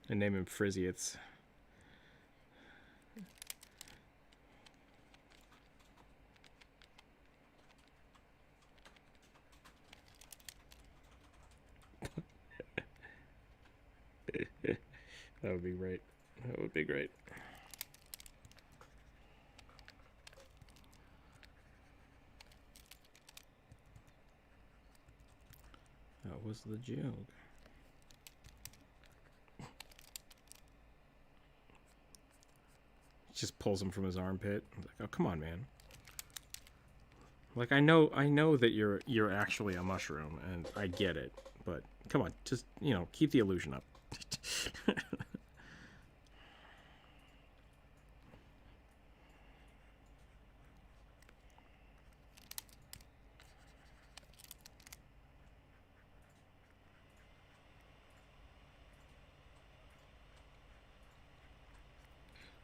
and name him Frizziest. That would be great. That would be great. That was the joke. Just pulls him from his armpit. I'm like, oh, come on, man. Like, I know that you're actually a mushroom, and I get it, but come on, just, keep the illusion up.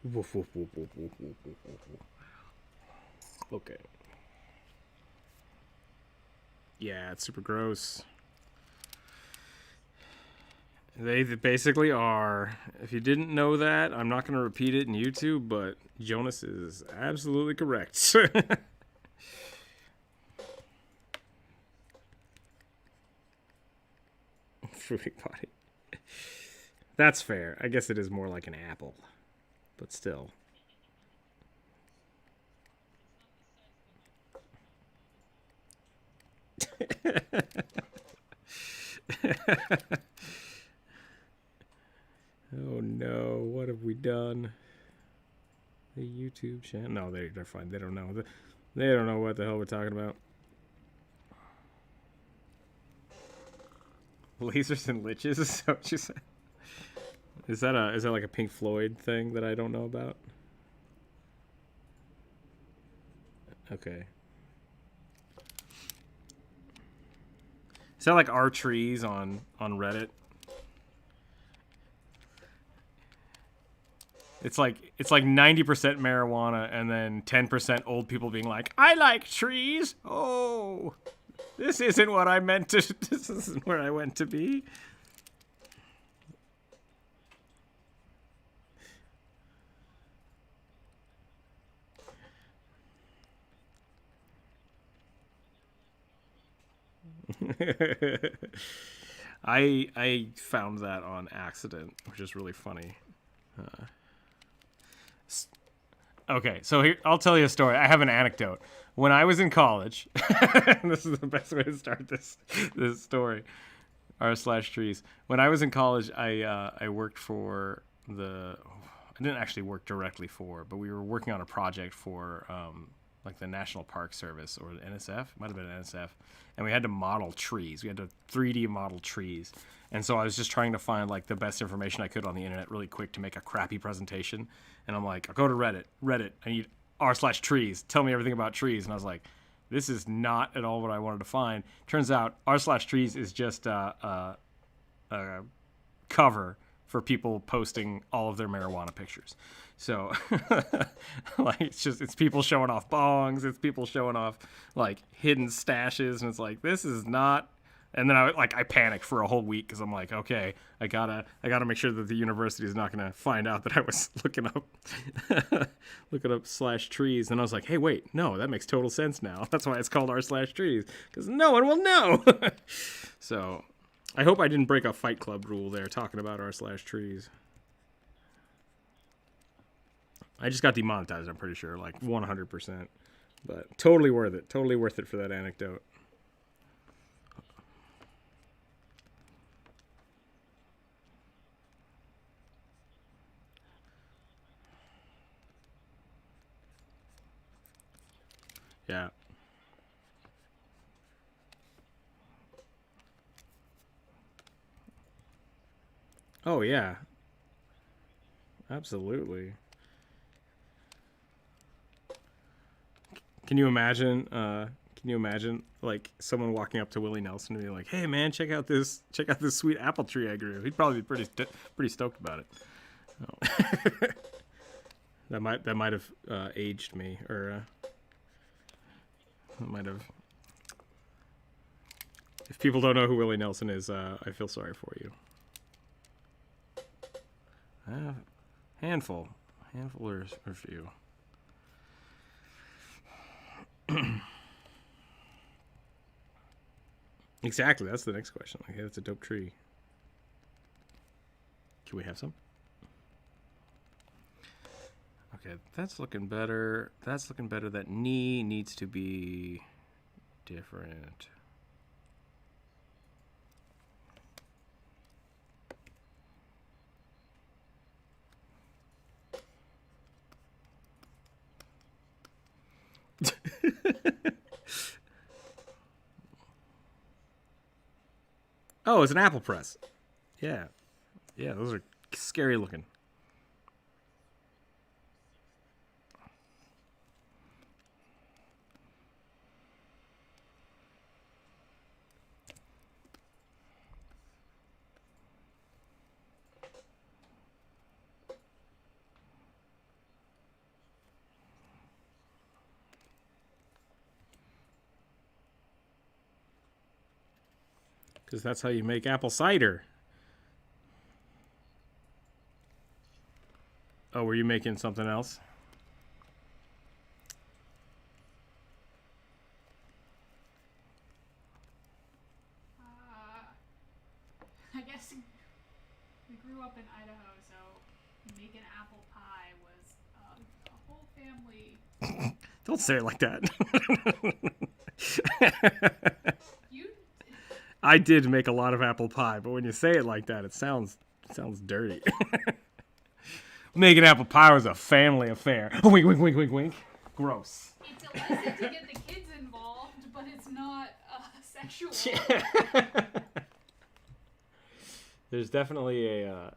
Woof, woof, woof, woof, woof, woof, woof, woof. Okay. Yeah, it's super gross. They basically are. If you didn't know that, I'm not going to repeat it in YouTube, but Jonas is absolutely correct. Fruity body. That's fair. I guess it is more like an apple, but still. Oh no, what have we done? The YouTube channel. No, they're fine. They don't know. They don't know what the hell we're talking about. Lasers and liches is that what you said? Is that like a Pink Floyd thing that I don't know about? Okay. Is that like our trees on Reddit? It's like 90% marijuana and then 10% old people being like, I like trees. Oh, this isn't what I meant to. This isn't where I went to be. I found that on accident, which is really funny. Okay, so here I'll tell you a story. I have an anecdote. When I was in college, this is the best way to start this story. R/trees. When I was in college, I worked for the. I didn't actually work directly for, but we were working on a project for like the National Park Service or the NSF. It might have been NSF, and we had to model trees. We had to 3D model trees, and so I was just trying to find like the best information I could on the internet really quick to make a crappy presentation. And I'm like, I'll go to Reddit. I need r/trees. Tell me everything about trees. And I was like, this is not at all what I wanted to find. Turns out r/trees is just a cover for people posting all of their marijuana pictures. So like it's people showing off bongs, it's people showing off like hidden stashes, and it's like, this is not. And then I panicked for a whole week because I'm like, okay, I gotta make sure that the university is not gonna find out that I was looking up /trees. And I was like, hey, wait, no, that makes total sense now. That's why it's called r/trees, because no one will know. So I hope I didn't break a Fight Club rule there talking about r/trees. I just got demonetized, I'm pretty sure, like 100%. But totally worth it. Totally worth it for that anecdote. Yeah. Oh, yeah. Absolutely. Can you imagine like someone walking up to Willie Nelson and being like, "Hey man, check out this sweet apple tree I grew." He'd probably be pretty stoked about it. Oh. that might have aged me, or might have. If people don't know who Willie Nelson is, I feel sorry for you. Handful or few. Exactly, that's the next question. Like, hey, that's a dope tree. Can we have some? Okay, that's looking better. That's looking better. That knee needs to be different. Oh, it's an apple press. Yeah. Yeah, those are scary looking. Because that's how you make apple cider. Oh, were you making something else? I guess we grew up in Idaho, so making apple pie was a whole family. Don't say it like that. I did make a lot of apple pie, but when you say it like that, it sounds dirty. Making apple pie was a family affair. Oh, wink, wink, wink, wink, wink. Gross. It's illicit to get the kids involved, but it's not sexual. There's definitely a...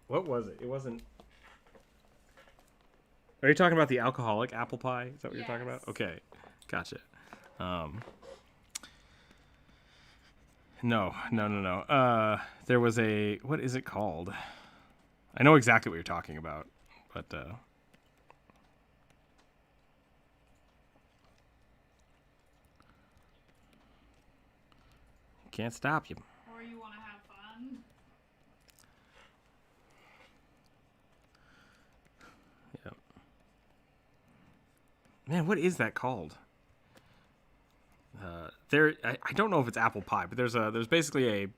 what was it? It wasn't... Are you talking about the alcoholic apple pie? Is that what you're talking about? Okay, gotcha. No. There was a... What is it called? I know exactly what you're talking about, but... Can't stop you. Or you want to have fun. Man, what is that called? I don't know if it's apple pie, but there's basically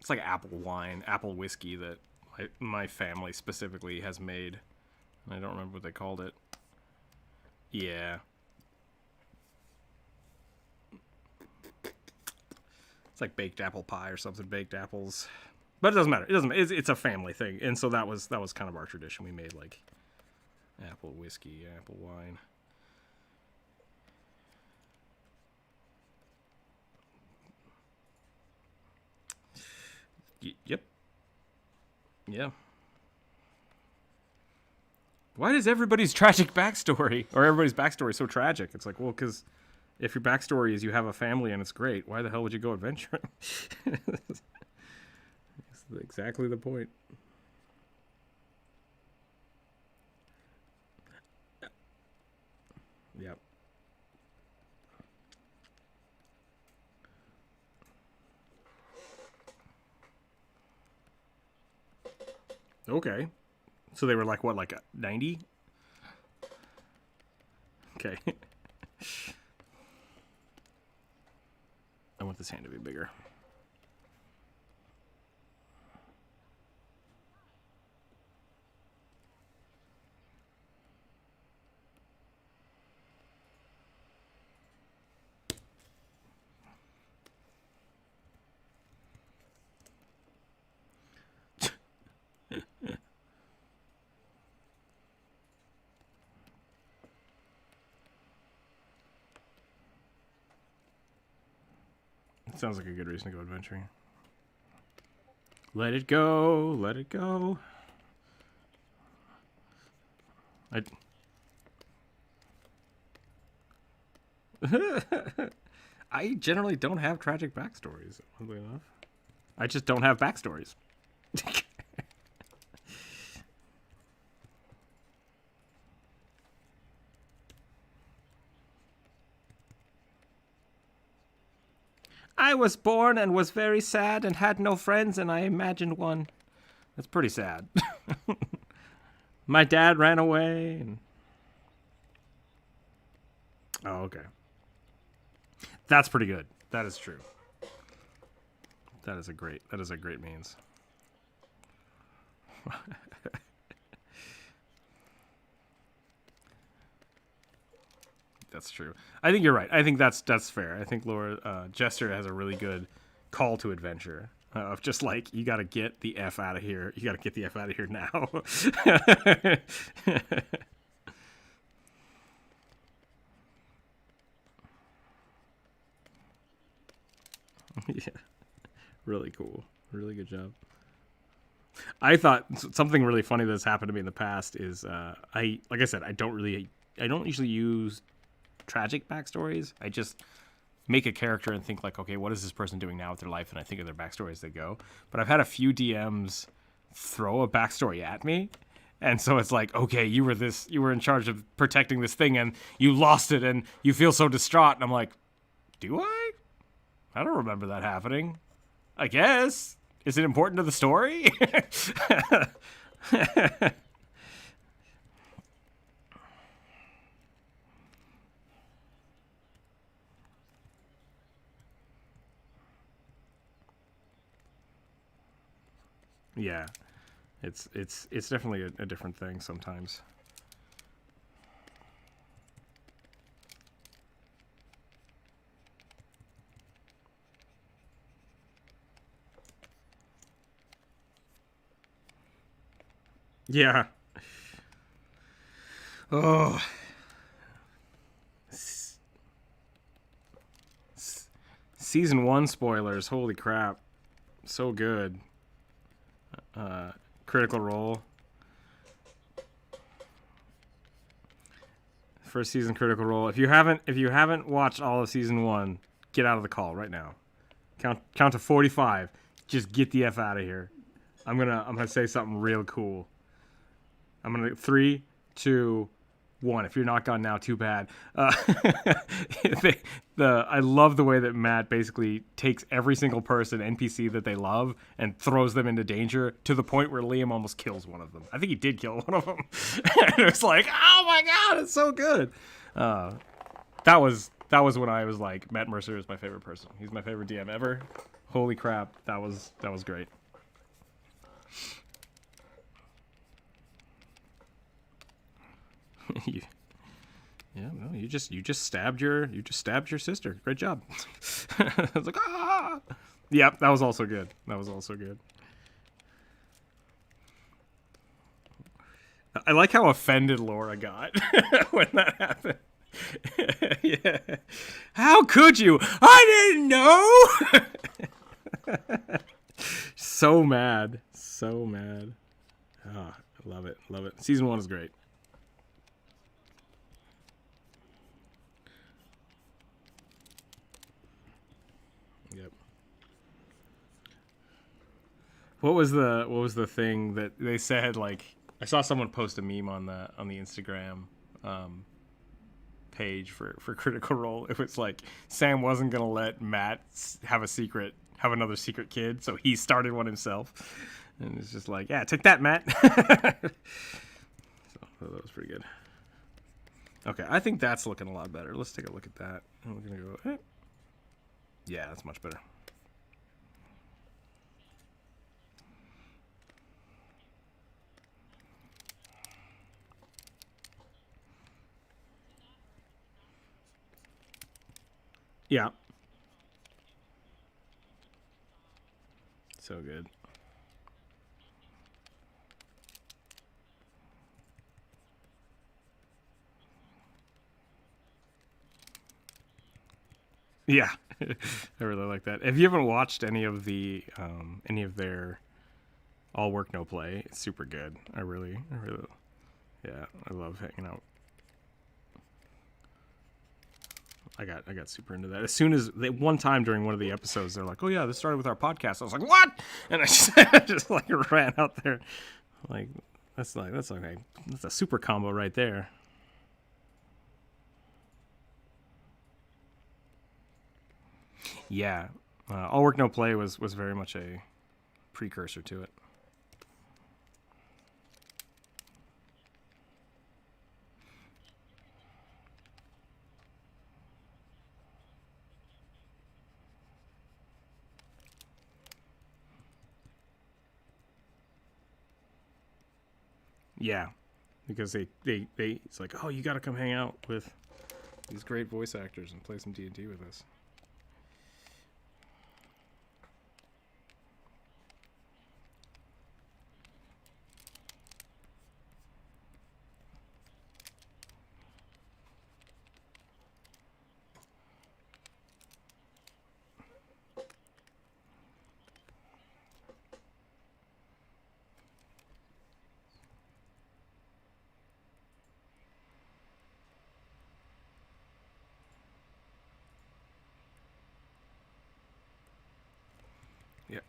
it's like apple wine, apple whiskey that my family specifically has made. I don't remember what they called it. Yeah. It's like baked apple pie or something, baked apples. But it doesn't matter. It's a family thing. And so that was kind of our tradition. We made like apple whiskey, apple wine. Yep. Yeah. Why is everybody's tragic backstory or everybody's backstory so tragic? It's like, well, because if your backstory is you have a family and it's great, why the hell would you go adventuring? That's exactly the point. Yep. Okay. So they were like, what, like 90? Okay. I want this hand to be bigger. Sounds like a good reason to go adventuring. Let it go, let it go. I generally don't have tragic backstories, oddly enough. I just don't have backstories. I was born and was very sad and had no friends, and I imagined one. That's pretty sad. My dad ran away. And... Oh, okay. That's pretty good. That is true. That is a great means. That's true. I think you're right. I think that's fair. I think Laura Jester has a really good call to adventure of just like, you got to get the F out of here. You got to get the F out of here now. Yeah. Really cool. Really good job. I thought something really funny that's happened to me in the past is like I said, I don't usually use tragic backstories. I just make a character and think like, okay, what is this person doing now with their life? And I think of their backstory as they go. But I've had a few DMs throw a backstory at me. And so it's like, okay, you were in charge of protecting this thing and you lost it and you feel so distraught. And I'm like, do I? I don't remember that happening. I guess. Is it important to the story? Yeah. It's definitely a different thing sometimes. Yeah. Oh. Season 1 spoilers. Holy crap. So good. Critical Role. First season Critical Role. If you haven't watched all of season 1, get out of the call right now. Count to 45. Just get the F out of here. I'm gonna say something real cool. I'm gonna 3, 2, 1. If you're not gone now, too bad. I love the way that Matt basically takes every single person NPC that they love and throws them into danger to the point where Liam almost kills one of them. I think he did kill one of them. And it was like, oh my god, it's so good. That was That was when I was like, Matt Mercer is my favorite person. He's my favorite DM ever. Holy crap, that was great. Yeah, no, you just stabbed your sister. Great job. I was like, ah. Yep, that was also good. I like how offended Laura got when that happened. Yeah. How could you? I didn't know. So mad. Ah, I love it. Season 1 is great. Yep. What was the thing that they said? Like, I saw someone post a meme on the Instagram page for Critical Role. It was like Sam wasn't gonna let Matt have another secret kid, so he started one himself. And it's just like, yeah, take that, Matt. So that was pretty good. Okay, I think that's looking a lot better. Let's take a look at that. And we're gonna go. Yeah, that's much better. Yeah. So good. Yeah. I really like that. If you haven't watched any of their all work no play, it's super good. I really yeah, I love hanging out. I got super into that. As soon as one time during one of the episodes, they're like, "Oh yeah, this started with our podcast." I was like, "What?" And I just like ran out there, like that's a super combo right there. Yeah, all work no play was very much a precursor to it. Yeah, because it's like, oh, you got to come hang out with these great voice actors and play some D&D with us. Yeah.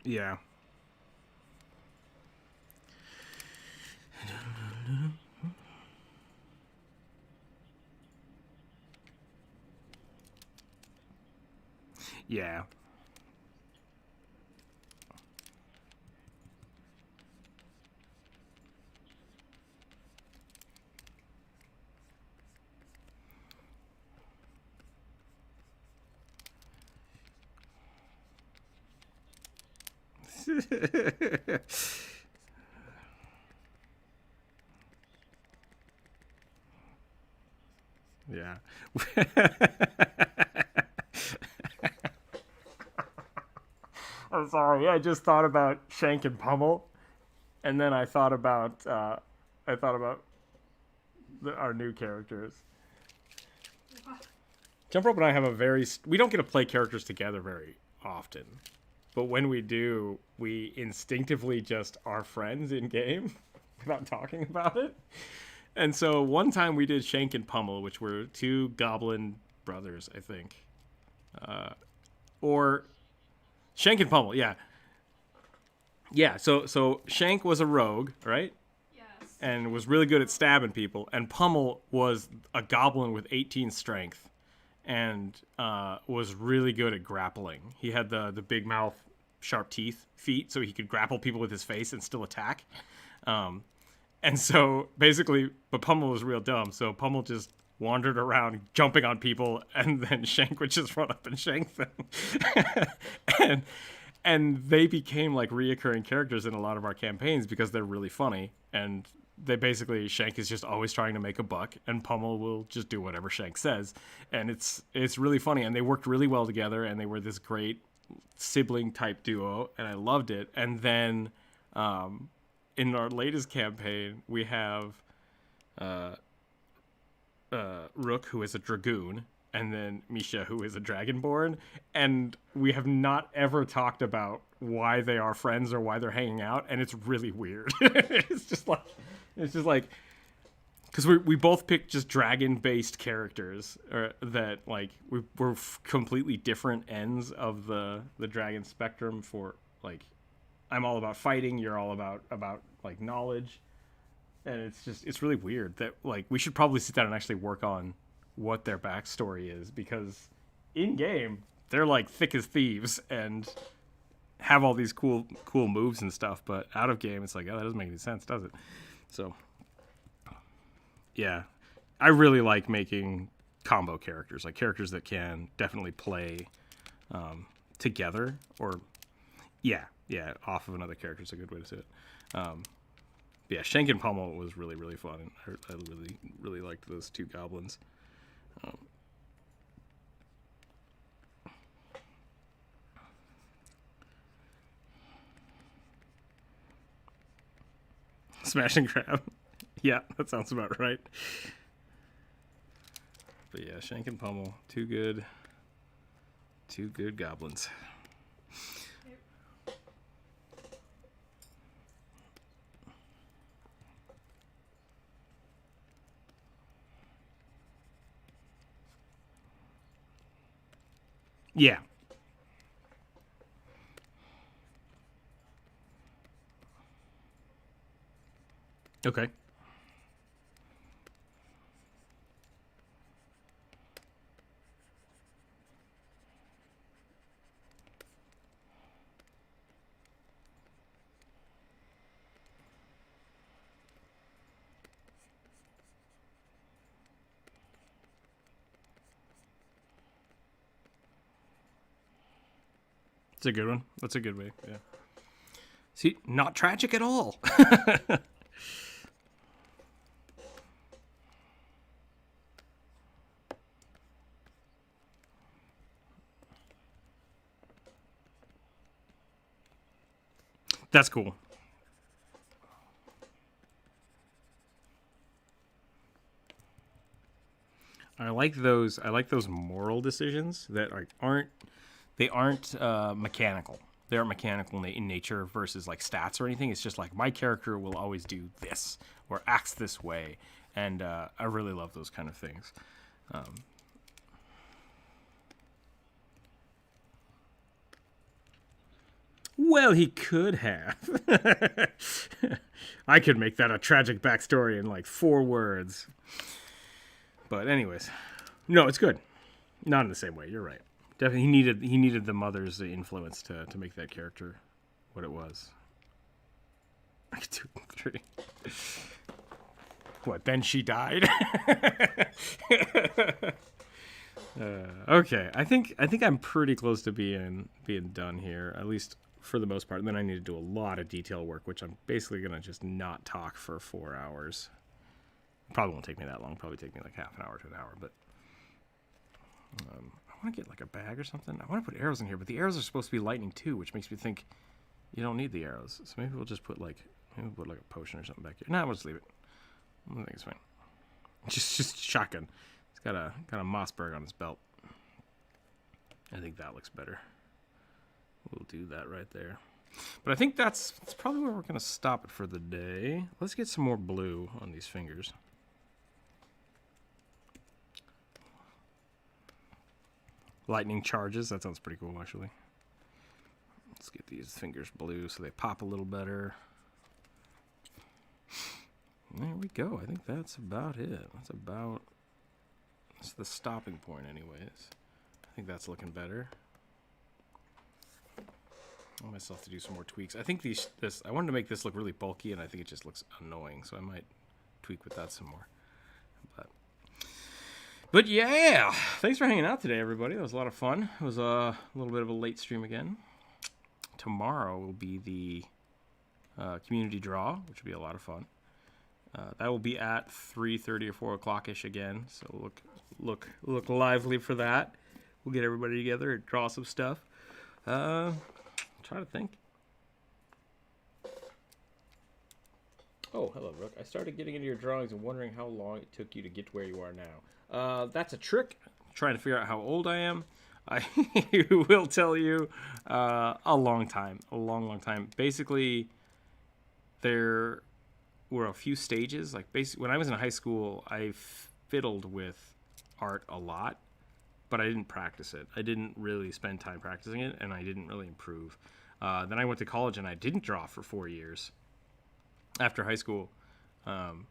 Yeah. Yeah. Yeah. I'm sorry. I just thought about Shank and Pummel, and then I thought about our new characters. Jump Rope and I have we don't get to play characters together very often, but when we do, we instinctively just are friends in game without talking about it. And so one time we did Shank and Pummel, which were two goblin brothers, I think. Or Shank and Pummel, yeah. Yeah, so Shank was a rogue, right? Yes. and was really good at stabbing people. And Pummel was a goblin with 18 strength and was really good at grappling. He had the big mouth, sharp teeth, feet, so he could grapple people with his face and still attack. And so basically, but Pummel was real dumb. So Pummel just wandered around jumping on people, and then Shank would just run up and shank them. and they became like reoccurring characters in a lot of our campaigns because they're really funny. And they basically, Shank is just always trying to make a buck, and Pummel will just do whatever Shank says. And it's really funny, and they worked really well together, and they were this great sibling type duo, and I loved it. And then in our latest campaign, we have Rook, who is a dragoon, and then Misha, who is a dragonborn, and we have not ever talked about why they are friends or why they're hanging out, and it's really weird. It's just like because we both picked just dragon-based characters that like we're completely different ends of the dragon spectrum. For like, I'm all about fighting, you're all about like knowledge. And it's really weird that like we should probably sit down and actually work on what their backstory is, because in game they're like thick as thieves and have all these cool moves and stuff, but out of game it's like, oh, that doesn't make any sense, does it? So yeah, I really like making combo characters, like characters that can definitely play together, or yeah, off of another character is a good way to say it. Yeah, Shank and Pummel was really, really fun. I really, really liked those two goblins. Smash and grab. Yeah, that sounds about right. But yeah, Shank and Pummel, two good goblins. Yeah. Okay. It's a good one. That's a good way. Yeah. See, not tragic at all. That's cool. I like those moral decisions that aren't mechanical. They aren't mechanical in nature versus like stats or anything. It's just like my character will always do this or acts this way, and I really love those kind of things. Well, he could have. I could make that a tragic backstory in like 4 words. But anyways, no, it's good. Not in the same way. You're right. Definitely, he needed the mother's influence to make that character what it was. 2, 3. What? Then she died. Okay, I think I'm pretty close to being done here, at least for the most part. And then I need to do a lot of detail work, which I'm basically gonna just not talk for 4 hours. Probably won't take me that long. Probably take me like half an hour to an hour. But I want to get like a bag or something. I want to put arrows in here, but the arrows are supposed to be lightning too, which makes me think you don't need the arrows. So maybe we'll just put like a potion or something back here. Nah, we'll just leave it. I think it's fine. Just shotgun. He's got a Mossberg on his belt. I think that looks better. We'll do that right there. But I think that's probably where we're gonna stop it for the day. Let's get some more blue on these fingers. Lightning charges. That sounds pretty cool, actually. Let's get these fingers blue so they pop a little better. There we go. I think that's about it. That's the stopping point anyways. I think that's looking better. I want myself to do some more tweaks. I think I wanted to make this look really bulky, and I think it just looks annoying, so I might tweak with that some more. But yeah, thanks for hanging out today, everybody. That was a lot of fun. It was a little bit of a late stream again. Tomorrow will be the community draw, which will be a lot of fun. That will be at 3:30 or 4 o'clock-ish again, so look lively for that. We'll get everybody together and draw some stuff. Try to think. Oh, hello, Rook. I started getting into your drawings and wondering how long it took you to get to where you are now. That's a trick. Trying to figure out how old I am. I will tell you a long time. A long time. Basically, there were a few stages. Like, basically, when I was in high school, I fiddled with art a lot, but I didn't practice it. I didn't really spend time practicing it, and I didn't really improve. Then I went to college, and I didn't draw for 4 years after high school, and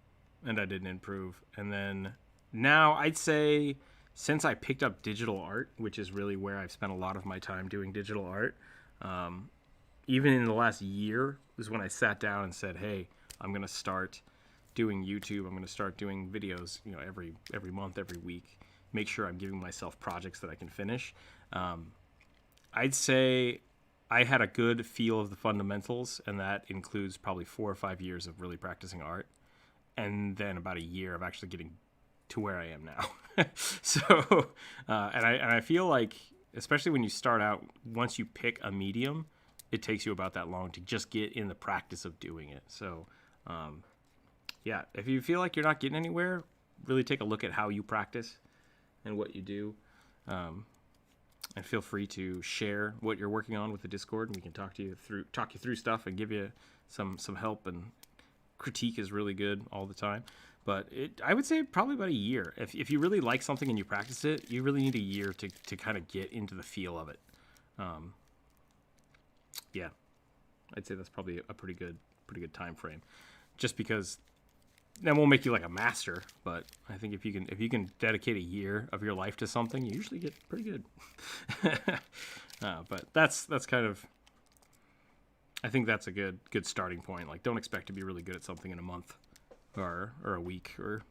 I didn't improve. And then now I'd say since I picked up digital art, which is really where I've spent a lot of my time doing digital art, even in the last year was when I sat down and said, hey, I'm going to start doing YouTube. I'm going to start doing videos, every month, every week. Make sure I'm giving myself projects that I can finish. I'd say I had a good feel of the fundamentals, and that includes probably 4 or 5 years of really practicing art, and then about a year of actually getting to where I am now. So, and I feel like, especially when you start out, once you pick a medium, it takes you about that long to just get in the practice of doing it. So, yeah, if you feel like you're not getting anywhere, really take a look at how you practice and what you do. And feel free to share what you're working on with the Discord, and we can talk you through stuff and give you some help. And critique is really good all the time. But I would say probably about a year. If you really like something and you practice it, you really need a year to kind of get into the feel of it. Yeah, I'd say that's probably a pretty good time frame. Just because that won't make you like a master, but I think if you can dedicate a year of your life to something, you usually get pretty good. But that's kind of, I think that's a good starting point. Like, don't expect to be really good at something in a month or a week, or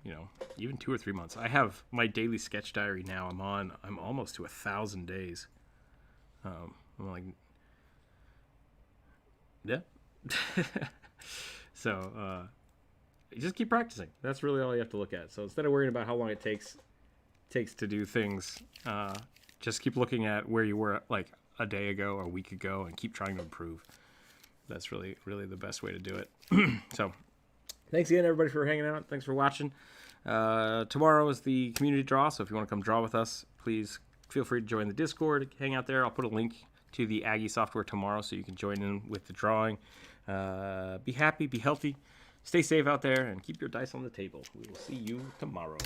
even 2 or 3 months. I have my daily sketch diary now. I'm almost to 1,000 days. I'm like, yeah. So you just keep practicing. That's really all you have to look at. So instead of worrying about how long it takes to do things, just keep looking at where you were like a day ago or a week ago, and keep trying to improve. That's really the best way to do it. So thanks again, everybody, for hanging out. Thanks for watching. Tomorrow is the community draw, so if you want to come draw with us, please feel free to join the Discord. Hang out there. I'll put a link to the Aggie software tomorrow so you can join in with the drawing. Be happy, be healthy, stay safe out there, and keep your dice on the table. We will see you tomorrow.